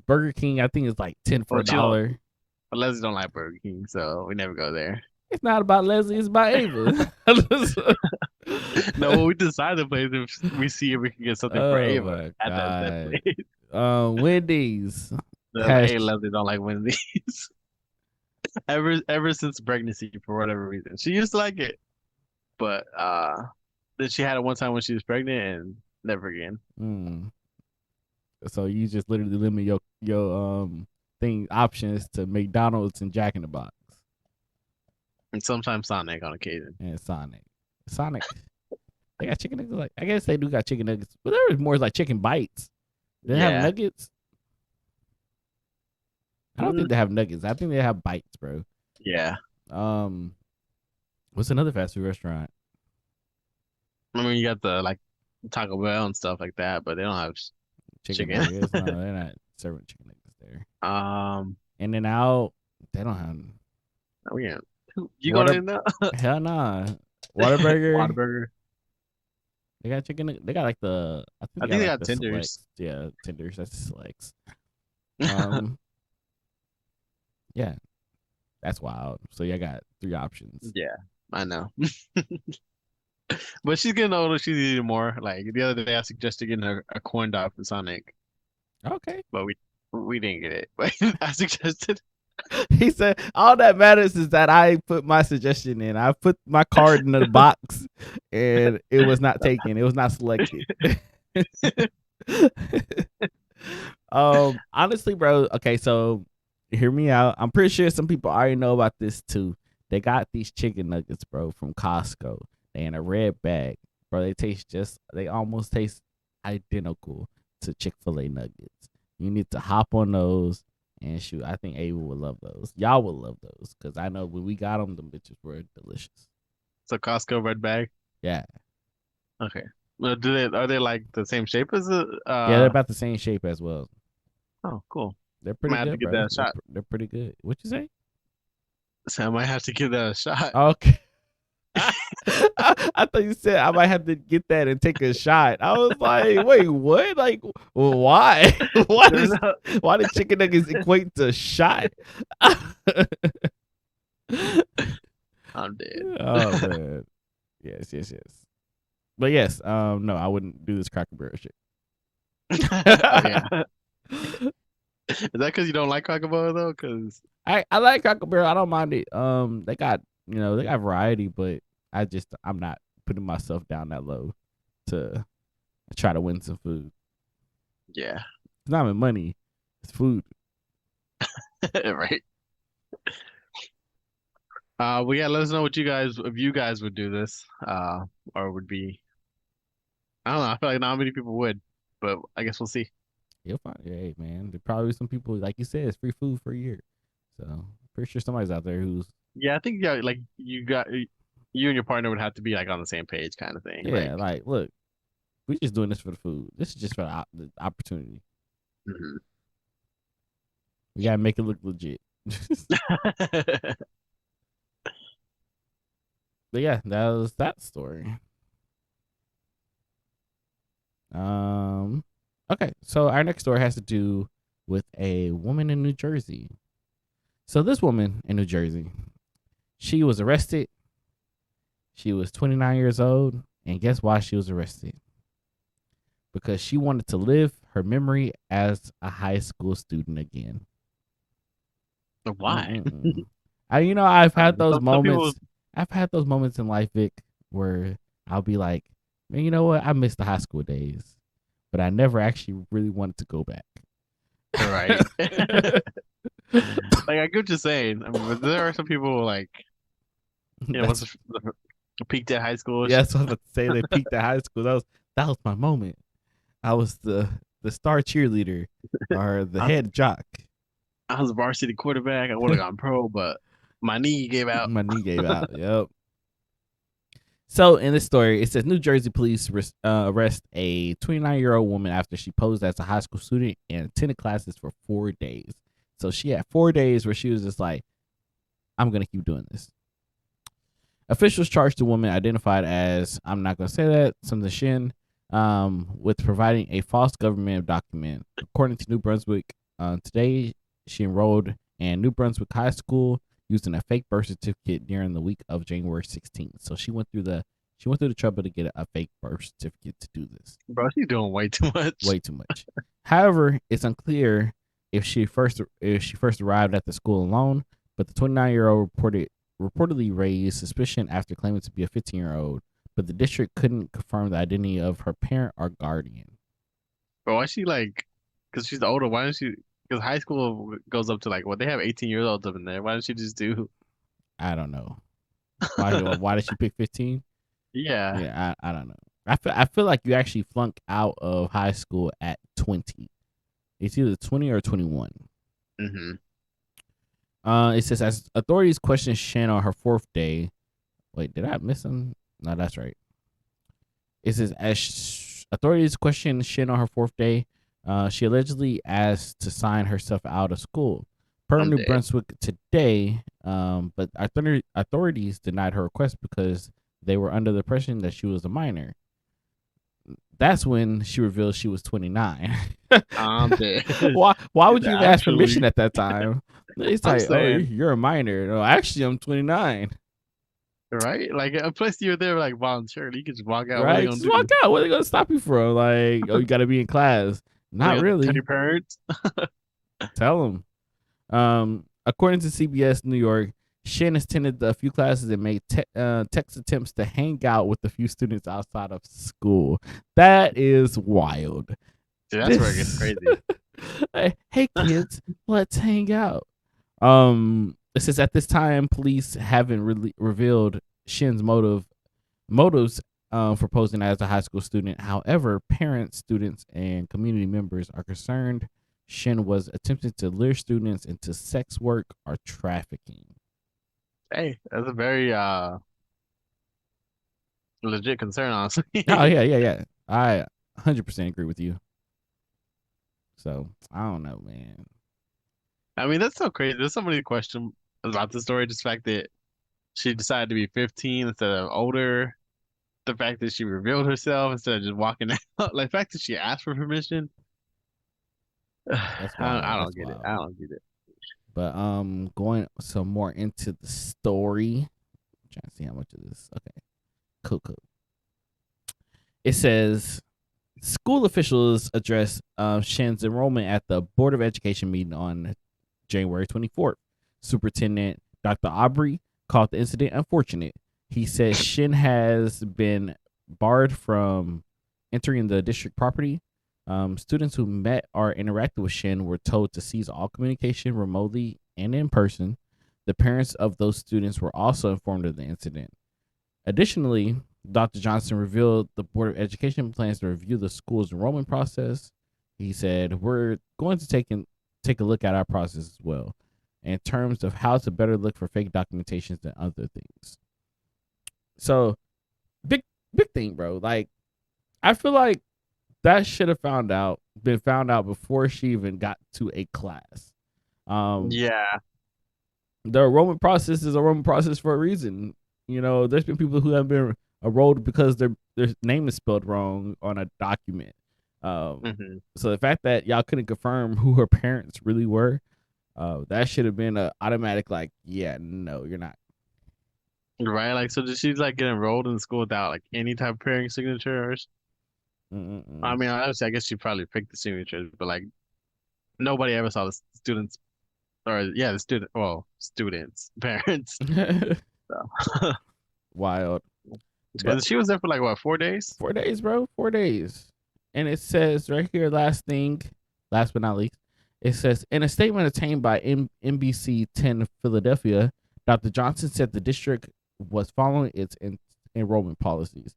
Burger King. I think it's like 10 for Well, a she don't. dollar. Leslie don't like Burger King, so we never go there. It's not about Leslie. It's about Ava. No, well, we decide the place if we see if we can get something for Oh Ava my at that god. place. Wendy's They're like, has hey, Leslie don't like Wendy's. Ever since pregnancy, for whatever reason, she used to like it, but then she had it one time when she was pregnant and never again. mm, so you just literally limit your thing options to McDonald's and Jack in the Box And sometimes Sonic on occasion. and Sonic. Sonic, they got chicken nuggets. Like I guess they do got chicken nuggets, but there was more like chicken bites. They have Yeah. nuggets. I don't Mm, think they have nuggets. I think they have bites, bro. yeah. Um, what's another fast food restaurant? I mean, you got the like Taco Bell and stuff like that, but they don't have Chicken chicken. nuggets? No, they're not serving chicken nuggets there. Um, In and out, they don't have we can. You going water. in there? Hell nah. Whataburger. Whataburger. They got chicken. They got like the. I think I they got think they like got the tenders. selects. Yeah, tenders. That's selects. Um. Yeah, that's wild. So you got 3 options. Yeah, I know. But she's getting older. She's eating more. Like the other day, I suggested getting her a corn dog from Sonic, Okay. but we didn't get it. But I suggested. He said all that matters is that I put my suggestion in. I put my card in the box, and it was not taken. It was not selected. Honestly, bro. Okay, so hear me out. I'm pretty sure some people already know about this too. They got these chicken nuggets, bro, from Costco. They in a red bag, bro. They almost taste identical to Chick-fil-A nuggets. You need to hop on those and shoot. I think Ava would love those. Y'all would love those because I know when we got them bitches were delicious. So Costco red bag. Yeah, Okay. Well, are they like the same shape as the yeah, they're about the same shape as well. Oh, cool. They're I pretty might have to good, give bro. that a shot. They're pretty good. What you say? So I might have to give that a shot. Okay. I thought you said I might have to get that and take a shot. I was like, wait, what? Like, why? Why did chicken nuggets equate to shot? I'm dead. Oh man. Yes. But yes, no, I wouldn't do this Cracker Barrel shit. Yeah. Is that because you don't like Cracker Barrel though? Because I like Cracker Barrel. I don't mind it. They got they got variety, but I'm not putting myself down that low to try to win some food. yeah, It's not even money. It's food. right. But yeah, let us know what if you guys would do this, or would be. I don't know. I feel like not many people would, but I guess we'll see. You'll find, hey man, there probably some people like you said, it's free food for a year. So pretty sure somebody's out there who's Yeah, I think yeah, like you and your partner would have to be like on the same page, kind of thing. yeah, like look, we're just doing this for the food. This is just for the opportunity. Mhm. We gotta make it look legit. But yeah, that was that story. Okay, so our next story has to do with a woman in New Jersey. So this woman in New Jersey, she was arrested. She was 29 years old, and guess why she was arrested? Because she wanted to live her memory as a high school student again. Why? I've had those Some people. moments. I've had those moments in life, Vic, where I'll be like, man, you know what? I miss the high school days, but I never actually really wanted to go back. Right. Like I get what you're saying. I mean, but there are some people like, what's the peaked at high school? Yeah, that's what I was about to say. They peaked at high school. That was my moment. I was the star cheerleader or the head jock. I was a varsity quarterback. I would have gone pro, but my knee gave out. My knee gave out. Yep. So in this story, it says New Jersey police arrest a 29-year-old woman after she posed as a high school student and attended classes for 4 days. So she had 4 days where she was just like, I'm going to keep doing this. Officials charged the woman identified as, I'm not going to say that, something Shin, with providing a false government document. According to New Brunswick, today she enrolled in New Brunswick High School using a fake birth certificate during the week of January 16th. So she went through the trouble to get a fake birth certificate to do this. Bro, she's doing way too much. Way too much. However, it's unclear if she first arrived at the school alone, but the 29-year-old reportedly raised suspicion after claiming to be a 15-year-old, but the district couldn't confirm the identity of her parent or guardian. Bro, why she like? Because she's older. Why don't she? Because high school goes up to like what they have 18 years olds up in there. Why don't she just do? I don't know. Why did she pick 15? Yeah. Yeah, I don't know. I feel like you actually flunk out of high school at 20. It's either 20 or 21. Mm-hmm. It says as authorities questioned Shen on her fourth day. Wait, did I miss him? No, that's right. It says as authorities questioned Shen on her fourth day, she allegedly asked to sign herself out of school. Per I'm New dead. Brunswick today, but authorities denied her request because they were under the impression that she was a minor. That's when she revealed she was 29. I'm dead. Why would you even ask permission Actually, at that time? It's I'm like, oh, saying, you're a minor. No, actually, I'm 29. right? Like, plus you're there like voluntarily. You can just walk out. What are they Right? gonna Just walk do? out. What are they gonna stop you from? Like, oh, you got to be in class. Are they Not gonna tell really. your parents? Tell them. According to CBS New York, Shen attended a few classes and made text attempts to hang out with a few students outside of school. That is wild. Dude, that's where it gets This, crazy. hey kids, let's hang out. It says at this time, police haven't really revealed Shen's motives for posing as a high school student. However, parents, students, and community members are concerned Shen was attempting to lure students into sex work or trafficking. Hey, that's a very legit concern, Oh honestly. yeah. I 100% agree with you. So I don't know, man. I mean, that's so crazy. There's so many questions about the story. Just the fact that she decided to be 15 instead of older. The fact that she revealed herself instead of just walking out. Like the fact that she asked for permission. That's I wild. don't That's get it. wild. I don't get it. But going some more into the story. I'm trying to see how much of this. Okay, cool. It says school officials addressed Shen's enrollment at the Board of Education meeting on January 24th. Superintendent Dr. Aubrey called the incident unfortunate. He says Shen has been barred from entering the district property. Students who met or interacted with Shen were told to cease all communication remotely and in person. The parents of those students were also informed of the incident. Additionally, Dr. Johnson revealed the Board of Education plans to review the school's enrollment process. He said, we're going to take a look at our process as well in terms of how to better look for fake documentations and other things. So, big thing, bro. Like, I feel like that should have been found out before she even got to a class. Um, Yeah. the enrollment process is a enrollment process for a reason. You know, there's been people who have been enrolled because their name is spelled wrong on a document. Hmm. So the fact that y'all couldn't confirm who her parents really were, that should have been a automatic like, yeah, no, you're not. Right. Like, so did she like get enrolled in school without like any type of parent signatures? I Mm-mm-mm. mean, obviously, I guess she probably picked the signatures, but like nobody ever saw the students or yeah, the student. Well, students, parents. So. Wild, but And she was there for like what, 4 days? 4 days, bro, 4 days, and it says right here, last but not least, it says in a statement obtained by NBC 10 Philadelphia, Dr. Johnson said the district was following its enrollment policies.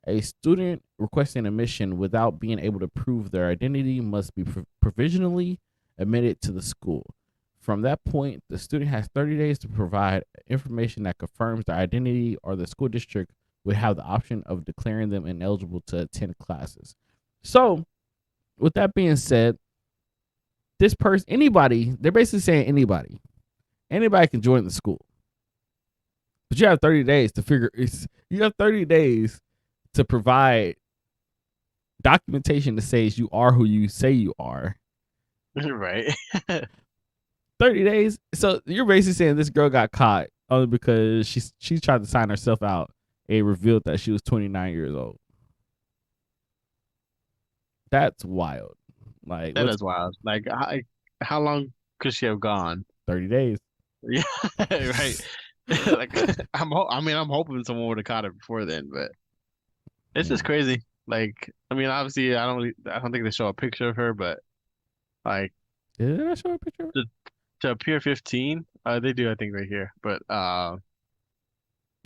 A student requesting admission without being able to prove their identity must be provisionally admitted to the school. From that point, the student has 30 days to provide information that confirms their identity, or the school district would have the option of declaring them ineligible to attend classes. So, with that being said, this person, anybody, they're basically saying anybody can join the school, but you have 30 days to figure. You have 30 days to provide documentation that says you are who you say you are. Right. 30 days. So you're basically saying this girl got caught only because she tried to sign herself out and revealed that she was 29 years old. That's wild. Like, That what's is wild. Like, how long could she have gone? 30 days? Yeah, right. Like, I'm hoping someone would have caught her before then, but it's Yeah. just crazy. Like, I mean, obviously, I don't think they show a picture of her, but like Did I show a picture? to, to appear 15, they do, I think, right here. But Yeah,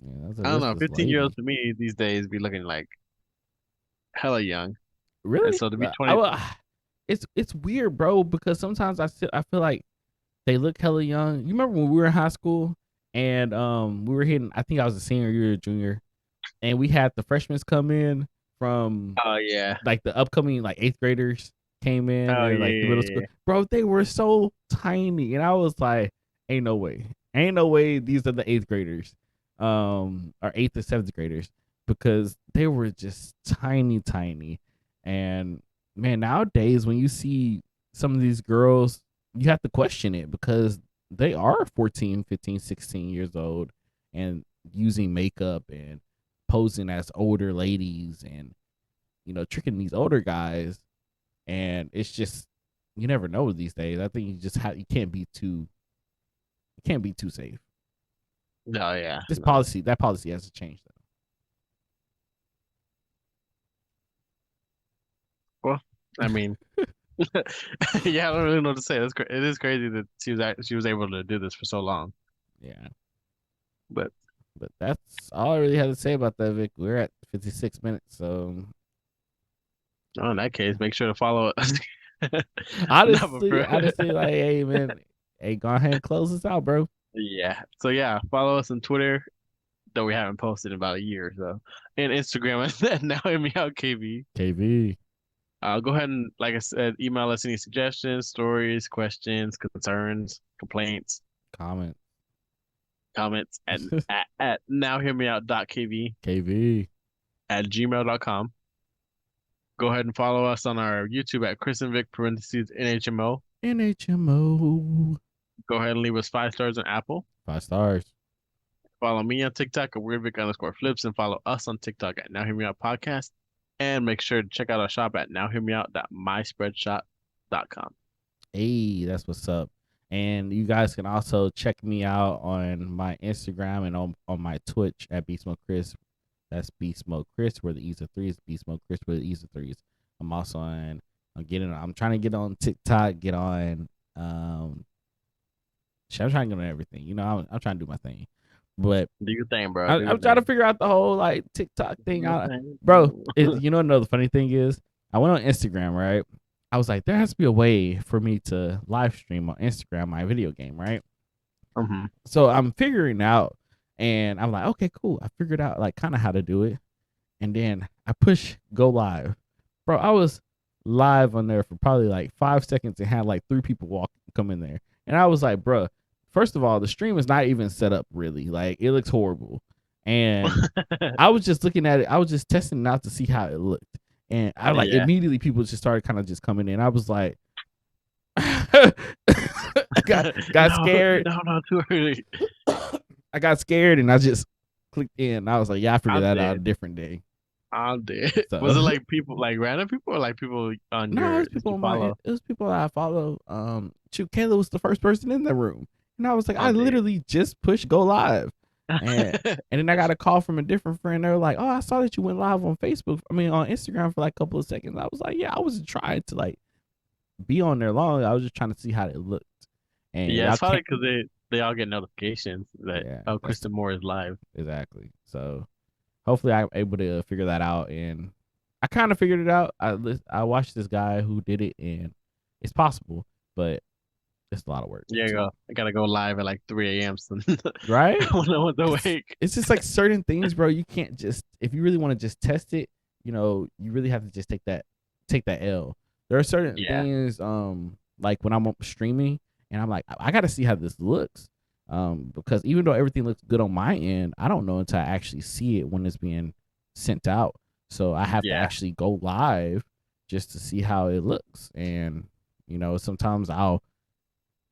I don't this know, this 15-year-olds lady. to me these days be looking like hella young, and Really? so to be I 20, will, it's weird, bro, because sometimes I feel like they look hella young. You remember when we were in high school and we were hitting, I think I was a senior, you were a junior, and we had the freshmen come in from oh yeah, like the upcoming like eighth graders came in. oh They're yeah, like the middle yeah, school, yeah. bro. They were so tiny, and I was like, ain't no way these are the eighth graders, or eighth or seventh graders, because they were just tiny. And man, nowadays when you see some of these girls, you have to question it because they are 14, 15, 16 years old and using makeup and posing as older ladies and tricking these older guys, and it's just you never know these days. I think you can't be too safe. No, yeah, This no. policy that policy has to change though. Well, I mean, yeah, I don't really know what to say. It is crazy that she was able to do this for so long. Yeah, But but that's all I really have to say about that, Vic. We're at 56 minutes, so in that case, make sure to follow us. No, but honestly, like, hey man, hey, go ahead and close this out, bro. yeah. So yeah, follow us on Twitter, though we haven't posted in about a year or so, and Instagram at nowhearmeout.kv. KV, Go ahead and, like I said, email us any suggestions, stories, questions, concerns, complaints, comment, comments at nowhearmeout.kv KV, at gmail.com. Go ahead and follow us on our YouTube at Chris and Vic parentheses NHMO. NHMO, Go ahead and leave us 5 stars on Apple. 5 stars. Follow me on TikTok at weirdvic_flips and follow us on TikTok at Now Hear Me Out Podcast. And make sure to check out our shop at nowhearmeout.myspreadshop.com. Hey, that's what's up. And you guys can also check me out on my Instagram and on my Twitch at Beast Mode Chris. That's Beast Mode Chris, where the E's are threes. Beast Mode Chris, where the E's are threes. I'm also on. I'm trying to get on TikTok. Get on. I'm trying to get on everything. I'm trying to do my thing, but Do your thing, bro. Do your I'm trying to thing. figure out the whole like TikTok Do thing your out, thing. bro. The funny thing is, I went on Instagram, right? I was like, there has to be a way for me to live stream on Instagram my video game, right? Mm-hmm. So I'm figuring out, and I'm like, okay, cool. I figured out like kind of how to do it, and then I push go live, bro. I was live on there for probably like 5 seconds and had like 3 people come in there, and I was like, bro. First of all, the stream is not even set up really. Like it looks horrible, and I was just looking at it. I was just testing it out to see how it looked, and I like Yeah. immediately people just started kind of just coming in. I was like, got No, scared. no, too early. I got scared and I just clicked in. I was like, yeah, I figured I'm that out a dead. different day. I'm dead. Was So it like people, like random people, or like people on no, your that you follow? it was people that I follow. Shoot, Kayla was the first person in the room, and I was like, I I'm dead. literally just pushed go live, and then I got a call from a different friend. They were like, oh, I saw that you went live on Facebook. I mean, on Instagram for like a couple of seconds. I was like, yeah, I wasn't trying to like be on there long. I was just trying to see how it looked, and Yeah, y'all it's probably can't. because they all get notifications that, Yeah, oh, that's Kristen Moore is live. exactly. So hopefully I'm able to figure that out, and I kind of figured it out. I watched this guy who did it, and it's possible, but It's a lot of work. Yeah, I gotta go live at like 3 a.m. So Right? when I was Because awake. it's just like certain things, bro. You can't just if you really want to just test it, you really have to just take that L. There are certain Yeah, things, like when I'm streaming and I'm like, I got to see how this looks, because even though everything looks good on my end, I don't know until I actually see it when it's being sent out. So I have to yeah, actually go live just to see how it looks, and sometimes I'll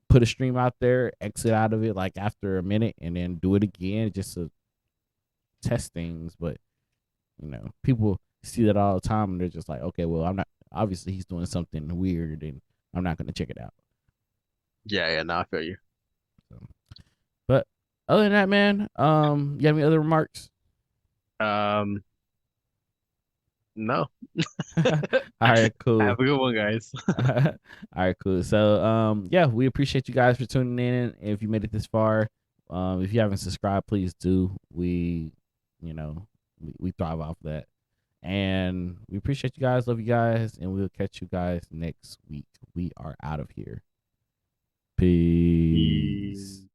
put a stream out there, exit out of it like after a minute, and then do it again just to test things. But people see that all the time, and they're just like, okay, well, I'm not. Obviously, he's doing something weird, and I'm not gonna check it out. yeah. No, I feel you. So, but other than that, man, you have any other remarks? Um, no. All right, cool. Have a good one, guys. All right, cool. So, yeah, we appreciate you guys for tuning in. If you made it this far, if you haven't subscribed, please do. We thrive off that. And we appreciate you guys, love you guys, and we'll catch you guys next week. We are out of here. Peace. Peace.